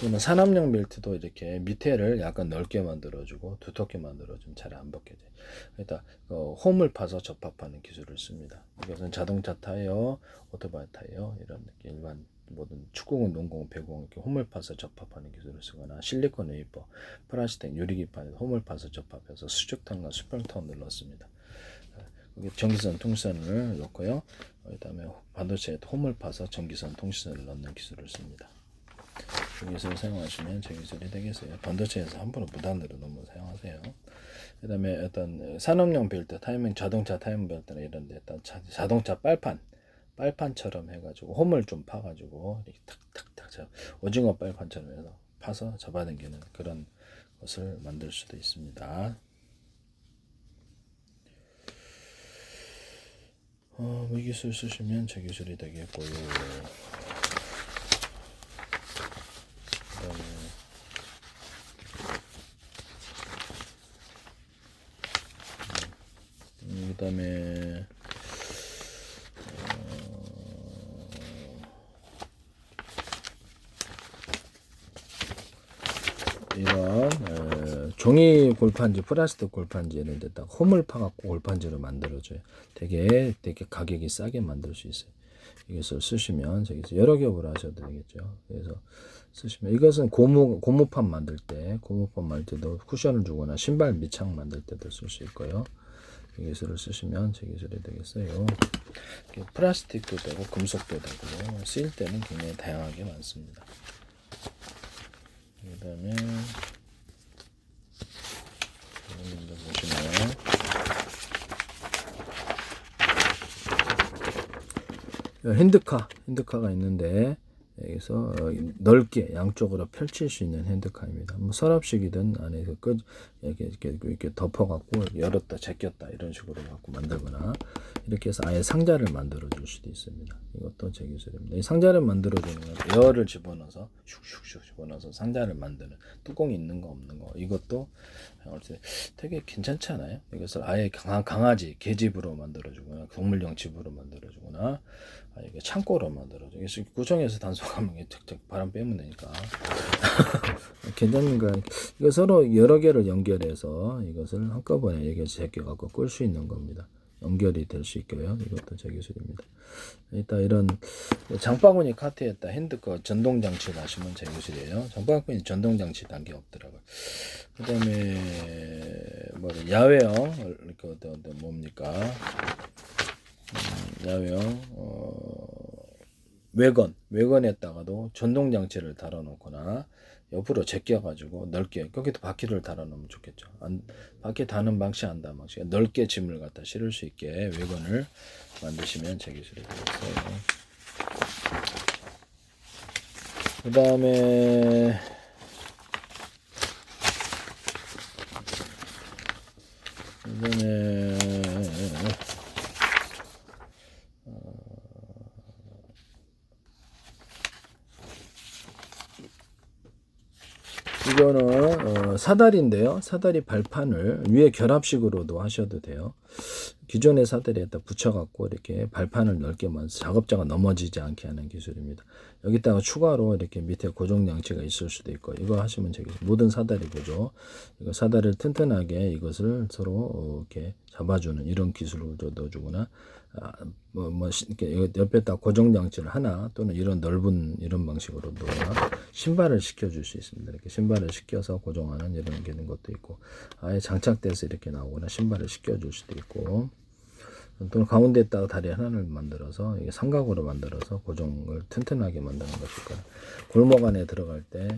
또는 산업용 벨트도 이렇게 밑에를 약간 넓게 만들어주고 두텁게 만들어주면 잘 안 벗겨져요. 그러니까 홈을 파서 접합하는 기술을 씁니다. 이것은 자동차 타이어, 오토바이 타이어 이런 일반 모든 축구공, 농구공, 배구공 이렇게 홈을 파서 접합하는 기술을 쓰거나 실리콘 웨이퍼, 플라스틱 유리기판에 홈을 파서 접합해서 수축탄과 수평탄을 넣습니다. 전기선, 통신선을 넣고요. 그다음에 반도체에 홈을 파서 전기선, 통신선을 넣는 기술을 씁니다. 이 기술을 사용하시면 제 기술이 되겠어요. 반도체에서 함부로 무단으로 너무 사용하세요. 그 다음에 어떤 산업용 벨트, 자동차 타이밍 벨트나 이런 데 자동차 빨판처럼 해가지고 홈을 좀 파가지고 이렇게 탁탁탁 오징어 빨판처럼 해서 파서 잡아당기는 그런 것을 만들 수도 있습니다. 이 기술 쓰시면 제 기술이 되겠고요. 그다음에 이런 종이 골판지, 플라스틱 골판지 이런 데다 홈을 파갖고 골판지로 만들어줘요. 되게 가격이 싸게 만들 수 있어요. 이것을 쓰시면 저기서 여러 겹을 하셔도 되겠죠. 그래서 쓰시면 이것은 고무판 만들 때도 쿠션을 주거나 신발 밑창 만들 때도 쓸 수 있고요. 이 기술을 쓰시면 제 기술이 되겠어요. 플라스틱도 되고 금속도 되고 쓰일 때는 굉장히 다양하게 많습니다. 그 다음에 보시면 핸드카가 있는데 여기서 넓게 양쪽으로 펼칠 수 있는 핸드카입니다. 서랍식이든 안에서 이렇게 덮어갖고 열었다 제꼈다 이런 식으로 갖고 만들거나 이렇게 해서 아예 상자를 만들어 줄 수도 있습니다. 이것도 제 기술입니다. 이 상자를 만들어 주는 건 에어를 집어넣어서 슉슉슉 집어넣어서 상자를 만드는 뚜껑이 있는 거 없는 거 이것도 되게 괜찮지 않아요? 이것을 아예 강아지 개집으로 만들어 주거나 동물용 집으로 만들어 주거나 이게 창고로 만들어줘. 구청에서 단속하면 착착 바람 빼면 되니까. 괜찮은 거. 이거 서로 여러 개를 연결해서 이것을 한꺼번에 여기서 제껴갖고 끌 수 있는 겁니다. 연결이 될 수 있고요. 이것도 제 기술입니다. 일단 이런 장바구니 카트에다 핸드거 전동 장치를 하시면 제 기술이에요. 장바구니 전동 장치 단계 없더라고요. 그 다음에 야외형 뭡니까? 야외형 외건에다가도 전동 장치를 달아놓거나 옆으로 제껴가지고 넓게 거기도 바퀴를 달아놓으면 좋겠죠. 바퀴 다는 방식 안 다는 방식 넓게 짐을 갖다 실을 수 있게 외건을 만드시면 제 기술이 되겠어요. 그 다음에 이번에 이거는 사다리인데요. 사다리 발판을 위에 결합식으로도 하셔도 돼요. 기존의 사다리에다 붙여갖고 이렇게 발판을 넓게 만들어서 작업자가 넘어지지 않게 하는 기술입니다. 여기다가 추가로 이렇게 밑에 고정 장치가 있을 수도 있고, 이거 하시면 되겠습니다. 모든 사다리 구조, 이거 사다리를 튼튼하게 이것을 서로 이렇게 잡아주는 이런 기술을 넣어주거나, 이렇게 옆에다 고정 장치를 하나 또는 이런 넓은 이런 방식으로 넣거나 신발을 시켜줄 수 있습니다. 이렇게 신발을 시켜서 고정하는 이런 기능 것도 있고, 아예 장착돼서 이렇게 나오거나 신발을 시켜줄 수도 있고, 또는 가운데에다가 다리 하나를 만들어서 이게 삼각으로 만들어서 고정을 튼튼하게 만드는 것일까. 골목 안에 들어갈 때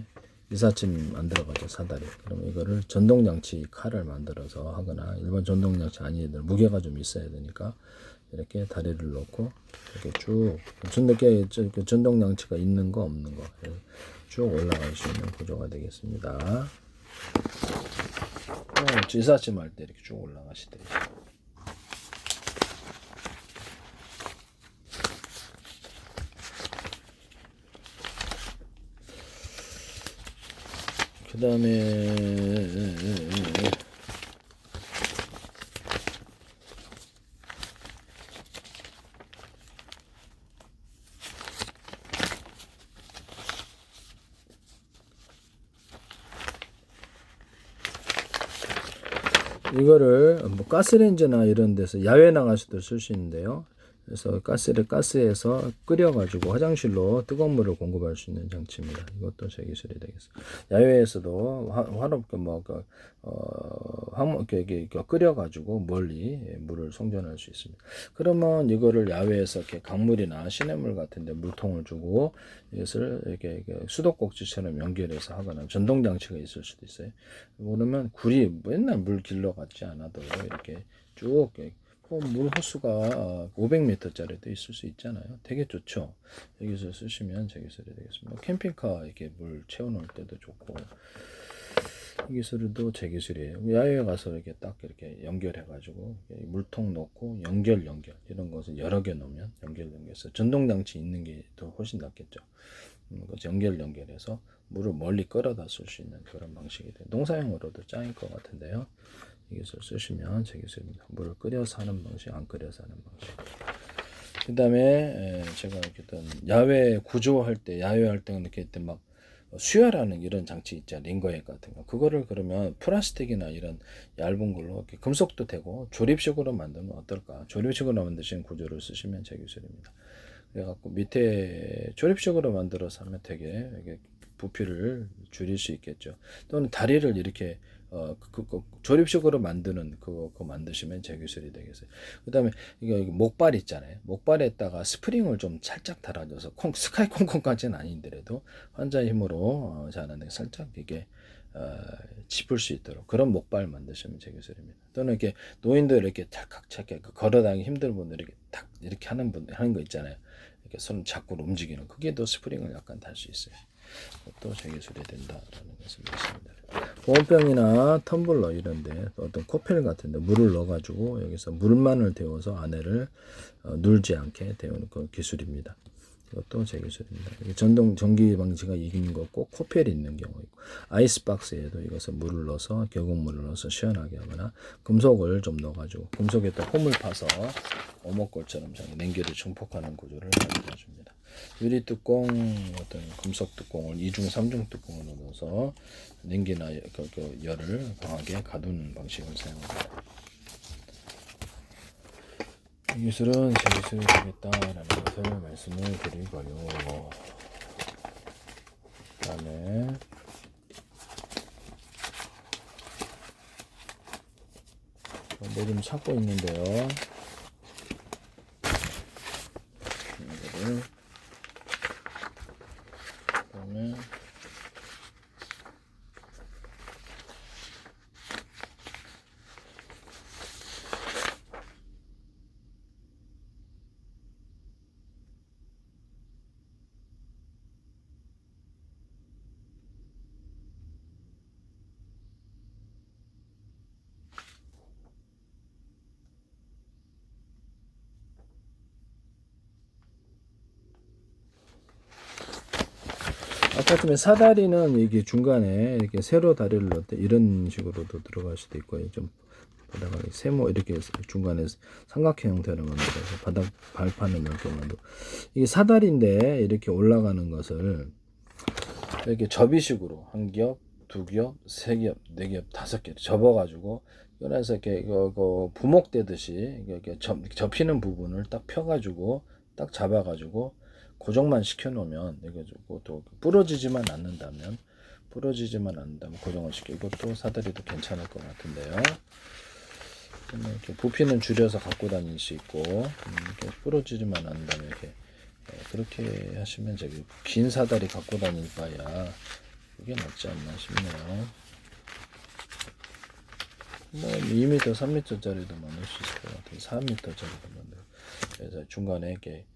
이삿짐 안 들어가죠, 사다리. 그러면 이거를 전동장치 칼을 만들어서 하거나, 일반 전동장치 아닌 애들 무게가 좀 있어야 되니까 이렇게 다리를 놓고 이렇게 쭉 전동장치가 있는 거 없는 거 쭉 올라갈 수 있는 구조가 되겠습니다. 이삿짐 할 때 이렇게 쭉 올라가시대요. 그 다음에 이거를 뭐 가스레인지나 이런 데서 야외 나가서도 쓸 수 있는데요. 그래서 가스에서 끓여가지고 화장실로 뜨거운 물을 공급할 수 있는 장치입니다. 이것도 제 기술이 되겠습니다. 야외에서도 화롭게 이렇게 끓여가지고 멀리 물을 송전할 수 있습니다. 그러면 이거를 야외에서 이렇게 강물이나 시냇물 같은데 물통을 주고 이것을 이렇게 수도꼭지처럼 연결해서 하거나 전동 장치가 있을 수도 있어요. 그러면 굴이 맨날 물 길러 같지 않아도 이렇게 쭉 물 호수가 500m짜리도 있을 수 있잖아요. 되게 좋죠. 여기서 쓰시면 제 기술이 되겠습니다. 캠핑카 이렇게 물 채워놓을 때도 좋고, 이 기술도 제 기술이에요. 야외에 가서 이렇게 딱 이렇게 연결해가지고 물통 넣고 연결 이런 것을 여러 개 넣으면 연결해서 전동장치 있는 게 더 훨씬 낫겠죠. 연결해서 물을 멀리 끌어다 쓸 수 있는 그런 방식이 돼요. 농사용으로도 짱일 것 같은데요. 이 기술 쓰시면 제 기술입니다. 물을 끓여서 하는 방식, 안 끓여서 하는 방식. 그 다음에 제가 이렇게 야외 구조할 때, 야외 활동을 이렇게 때 막 수혈하는 이런 장치 있잖아요. 링거액 같은 거. 그거를 그러면 플라스틱이나 이런 얇은 걸로 이렇게 금속도 되고 조립식으로 만들면 어떨까? 조립식으로 만드시는 구조를 쓰시면 제 기술입니다. 그래갖고 밑에 조립식으로 만들어서 하면 되게 이게 부피를 줄일 수 있겠죠. 또는 다리를 이렇게 조립식으로 만드는 그거 만드시면 제 기술이 되겠어요. 그다음에 이거 목발 있잖아요. 목발에다가 스프링을 좀 살짝 달아줘서 스카이 콩콩까지는 아닌데라도 환자의 힘으로 자는데 살짝 이게 짚을 수 있도록 그런 목발 만드시면 제 기술입니다. 또는 이렇게 노인들 이렇게 탁탁 걸어다니기 힘든 분들 이렇게 탁 이렇게 하는 거 있잖아요. 이렇게 손 잡고 움직이는 그게 더 스프링을 약간 달 수 있어요. 그것도 제 기술이 된다라는 것을 말씀드립니다. 보온병이나 텀블러 이런데 어떤 코펠 같은데 물을 넣어가지고 여기서 물만을 데워서 안에를 눌지 않게 데우는 그 기술입니다. 이것도 제 기술입니다. 전기 방지가 있는 거 꼭 코펠이 있는 경우 있고, 아이스박스에도 이것을 물을 넣어서 계곡물을 넣어서 시원하게 하거나 금속을 좀 넣어가지고 금속에다 홈을 파서 오목골처럼 냉기를 증폭하는 구조를 만들어줍니다. 유리 뚜껑, 어떤 금속 뚜껑을 2중, 3중 뚜껑을 넣어서 냉기나 열을 강하게 가두는 방식을 사용합니다. 이 기술은 제 기술이 되겠다라는 것을 말씀을 드리고요. 그 다음에 뭐 좀 찾고 있는데요. 이거를 그다음에 그렇지만 사다리는 이게 중간에 이렇게 세로 다리를 넣을 때 이런 식으로도 들어갈 수도 있고요. 좀 바닥에 세모 이렇게 중간에 삼각형 형태로 만들어서 바닥 발판을 넓게 만들고, 이게 사다리인데 이렇게 올라가는 것을 이렇게 접이식으로 한 겹, 두 겹, 세 겹, 네 겹, 다섯 겹 접어가지고 그래서 이렇게 이거 부목되듯이 이렇게 접히는 부분을 딱 펴가지고 딱 잡아가지고 고정만 시켜놓으면, 이거 또 부러지지만 않는다면 고정을 시켜. 이것도 사다리도 괜찮을 것 같은데요. 이렇게 부피는 줄여서 갖고 다닐 수 있고, 이렇게 부러지지만 않는다면 이렇게 그렇게 하시면 저기 긴 사다리 갖고 다닐 바야 그게 낫지 않나 싶네요. 뭐 2m, 3m짜리도 만들 수 있을 것 같아요. 4m짜리도 만들. 그래서 중간에 이렇게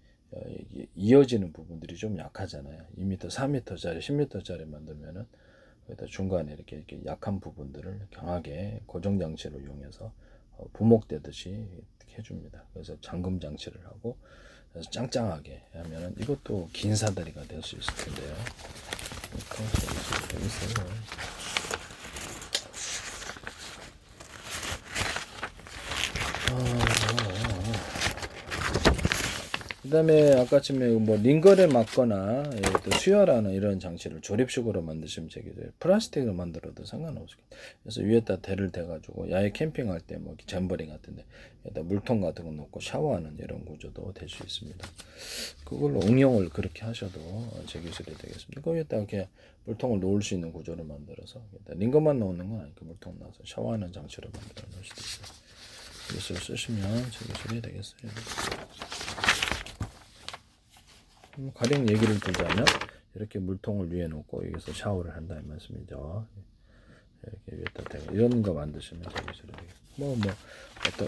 이어지는 부분들이 좀 약하잖아요. 2m, 4m짜리, 10m짜리 만들면은 거기다 중간에 이렇게 약한 부분들을 강하게 고정 장치를 이용해서 부목되듯이 해줍니다. 그래서 잠금 장치를 하고, 그래서 짱짱하게 하면은 이것도 긴 사다리가 될 수 있을 텐데요. 되겠어요. 그 다음에 아까쯤에 뭐 링거를 막거나 또 수혈하는 이런 장치를 조립식으로 만드시면 되겠어요. 플라스틱으로 만들어도 상관없어요. 그래서 위에다 대를 대가지고 야외 캠핑할 때 뭐 잼버리 같은데 여기다 물통 같은 거 놓고 샤워하는 이런 구조도 될 수 있습니다. 그걸로 응용을 그렇게 하셔도 제 기술이 되겠습니다. 거기에다 이렇게 물통을 놓을 수 있는 구조를 만들어서 링거만 놓는 건 아니고 물통 놔서 샤워하는 장치를 만들어 놓을 수도 있어요. 기술 쓰시면 제 기술이 되겠어요. 가령 얘기를 들자면 이렇게 물통을 위에 놓고 여기서 샤워를 한다는 말씀이죠. 이렇게 위에다 대고 이런 거 만드시면 되겠어요.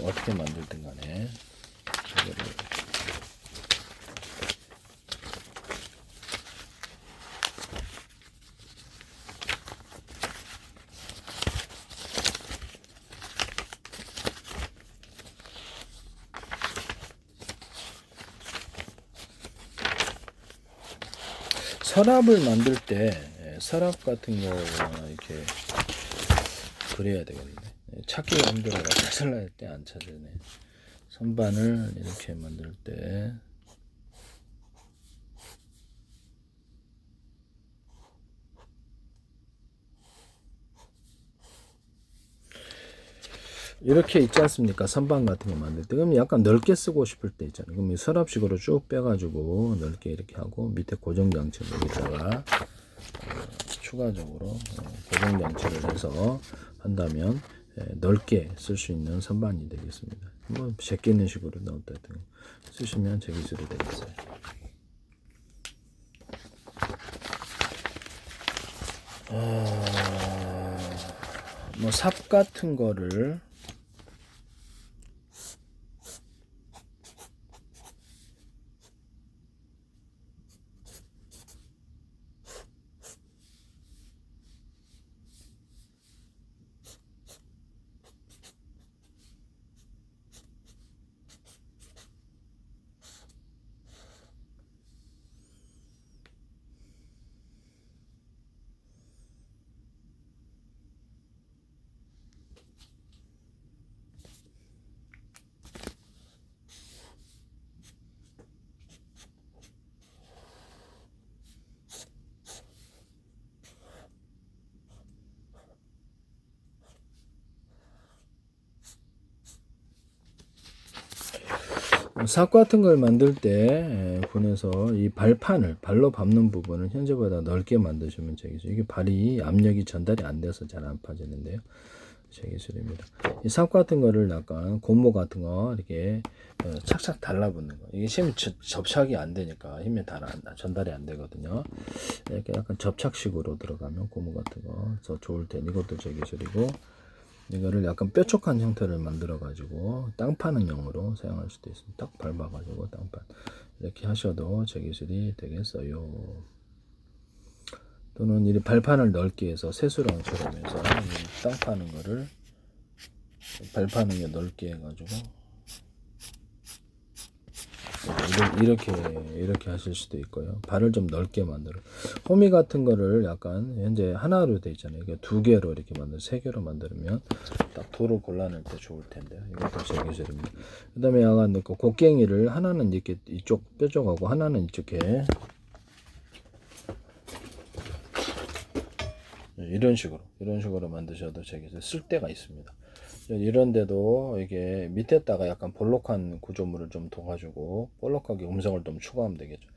어떻게 만들든 간에 서랍을 만들 때 서랍 같은 거 이렇게 그래야 되겠는데 찾기가 힘들어서 찾으려 때 안 찾으네. 선반을 이렇게 만들 때 이렇게 있지 않습니까? 선반 같은 거 만들 때. 그럼 약간 넓게 쓰고 싶을 때 있잖아요. 그럼 이 서랍식으로 쭉 빼가지고 넓게 이렇게 하고 밑에 고정장치를 여기다가 추가적으로 고정장치를 해서 한다면 넓게 쓸 수 있는 선반이 되겠습니다. 뭐 제끼는 식으로 넣었다 쓰시면 제 기술이 되겠어요. 뭐 삽 같은 거를 삽 같은 걸 만들 때 분해서 이 발판을 발로 밟는 부분을 현재보다 넓게 만드시면 되겠죠. 이게 발이 압력이 전달이 안 돼서 잘 안 빠지는데요. 제 기술입니다. 이 삽 같은 거를 약간 고무 같은 거 이렇게 착착 달라붙는 거. 이게 힘이 접착이 안 되니까 힘이 전달이 안 되거든요. 이렇게 약간 접착식으로 들어가면 고무 같은 거 더 좋을 텐데 이것도 제 기술이고. 이거를 약간 뾰족한 형태를 만들어 가지고 땅 파는 용으로 사용할 수도 있습니다. 딱 밟아 가지고 땅판 이렇게 하셔도 제 기술이 되겠어요. 또는 이 발판을 넓게 해서 세수랑처럼 해서 땅 파는 거를 발파는 게 넓게 해가지고 이렇게 하실 수도 있고요. 발을 좀 넓게 만들어. 호미 같은 거를 약간 현재 하나로 돼 있잖아요. 이게 두 개로 이렇게 만들, 세 개로 만들면 딱 도로 골라낼 때 좋을 텐데요. 이것도 제 기술입니다. 그다음에 약간 그 곡괭이를 하나는 이렇게 이쪽 뾰족하고 하나는 이쪽에 이런 식으로 만드셔도 제 기술 쓸 때가 있습니다. 이런데도 이게 밑에다가 약간 볼록한 구조물을 좀 둬가지고 볼록하게 음성을 좀 추가하면 되겠죠.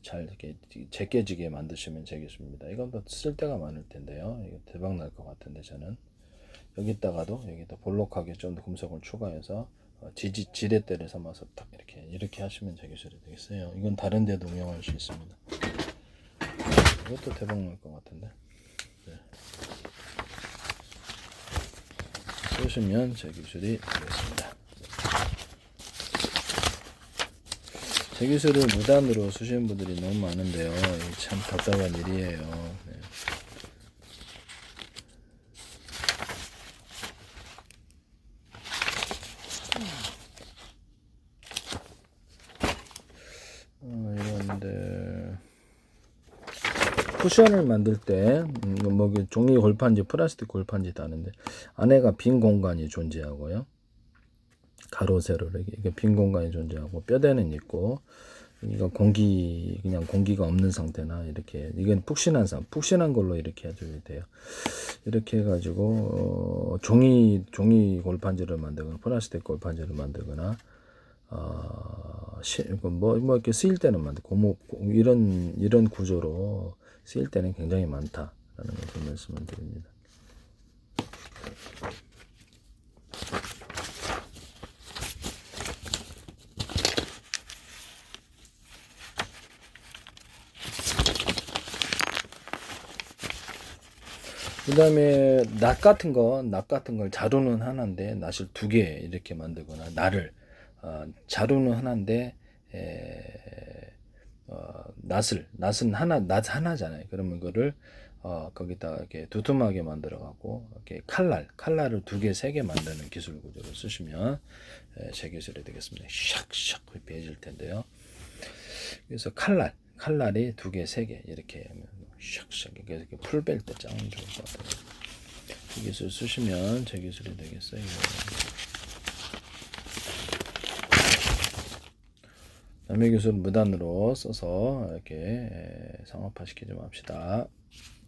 잘 이렇게 제껴지게 만드시면 되겠습니다. 이건 또 쓸 데가 많을 텐데요. 이거 대박 날 것 같은데 저는 여기다 볼록하게 좀 더 금속을 추가해서 지렛대를 삼아서 딱 이렇게 하시면 되겠어요. 이건 다른 데도 응용할 수 있습니다. 이것도 대박 날 것 같은데. 네. 쓰시면 제 기술이 되겠습니다. 제 기술을 무단으로 쓰시는 분들이 너무 많은데요. 참 답답한 일이에요. 네. 이런데 쿠션을 만들 때 뭐 종이 골판지, 플라스틱 골판지도 하는데 안에가 빈 공간이 존재하고요. 가로 세로 이렇게 빈 공간이 존재하고 뼈대는 있고 이거 그냥 공기가 없는 상태나 이렇게 이건 푹신한 걸로 이렇게 해줘야 돼요. 이렇게 해가지고 종이 골판지를 만들거나 플라스틱 골판지를 만들거나 뭐 이렇게 쓰일 때는 많고 이런 구조로 쓰일 때는 굉장히 많다라는 것을 말씀을 드립니다. 그 다음에 낫 같은 걸 자루는 하나인데 낫을 두 개 이렇게 만들거나 자루는 하나인데 낫은 낫 하나잖아요. 그러면 그거를 거기다가 이렇게 두툼하게 만들어 갖고 이렇게 칼날을 두 개, 세 개 만드는 기술 구조를 쓰시면 제 기술이 되겠습니다. 샥샥 베어질 텐데요. 그래서 칼날이 두 개, 세 개 이렇게 하면 샥샥 이렇게 풀 뺄 때 짱 좋을 것 같아요. 이 기술 쓰시면 제 기술이 되겠어요. 남의 기술 무단으로 써서 이렇게 상업화 시키지 맙시다.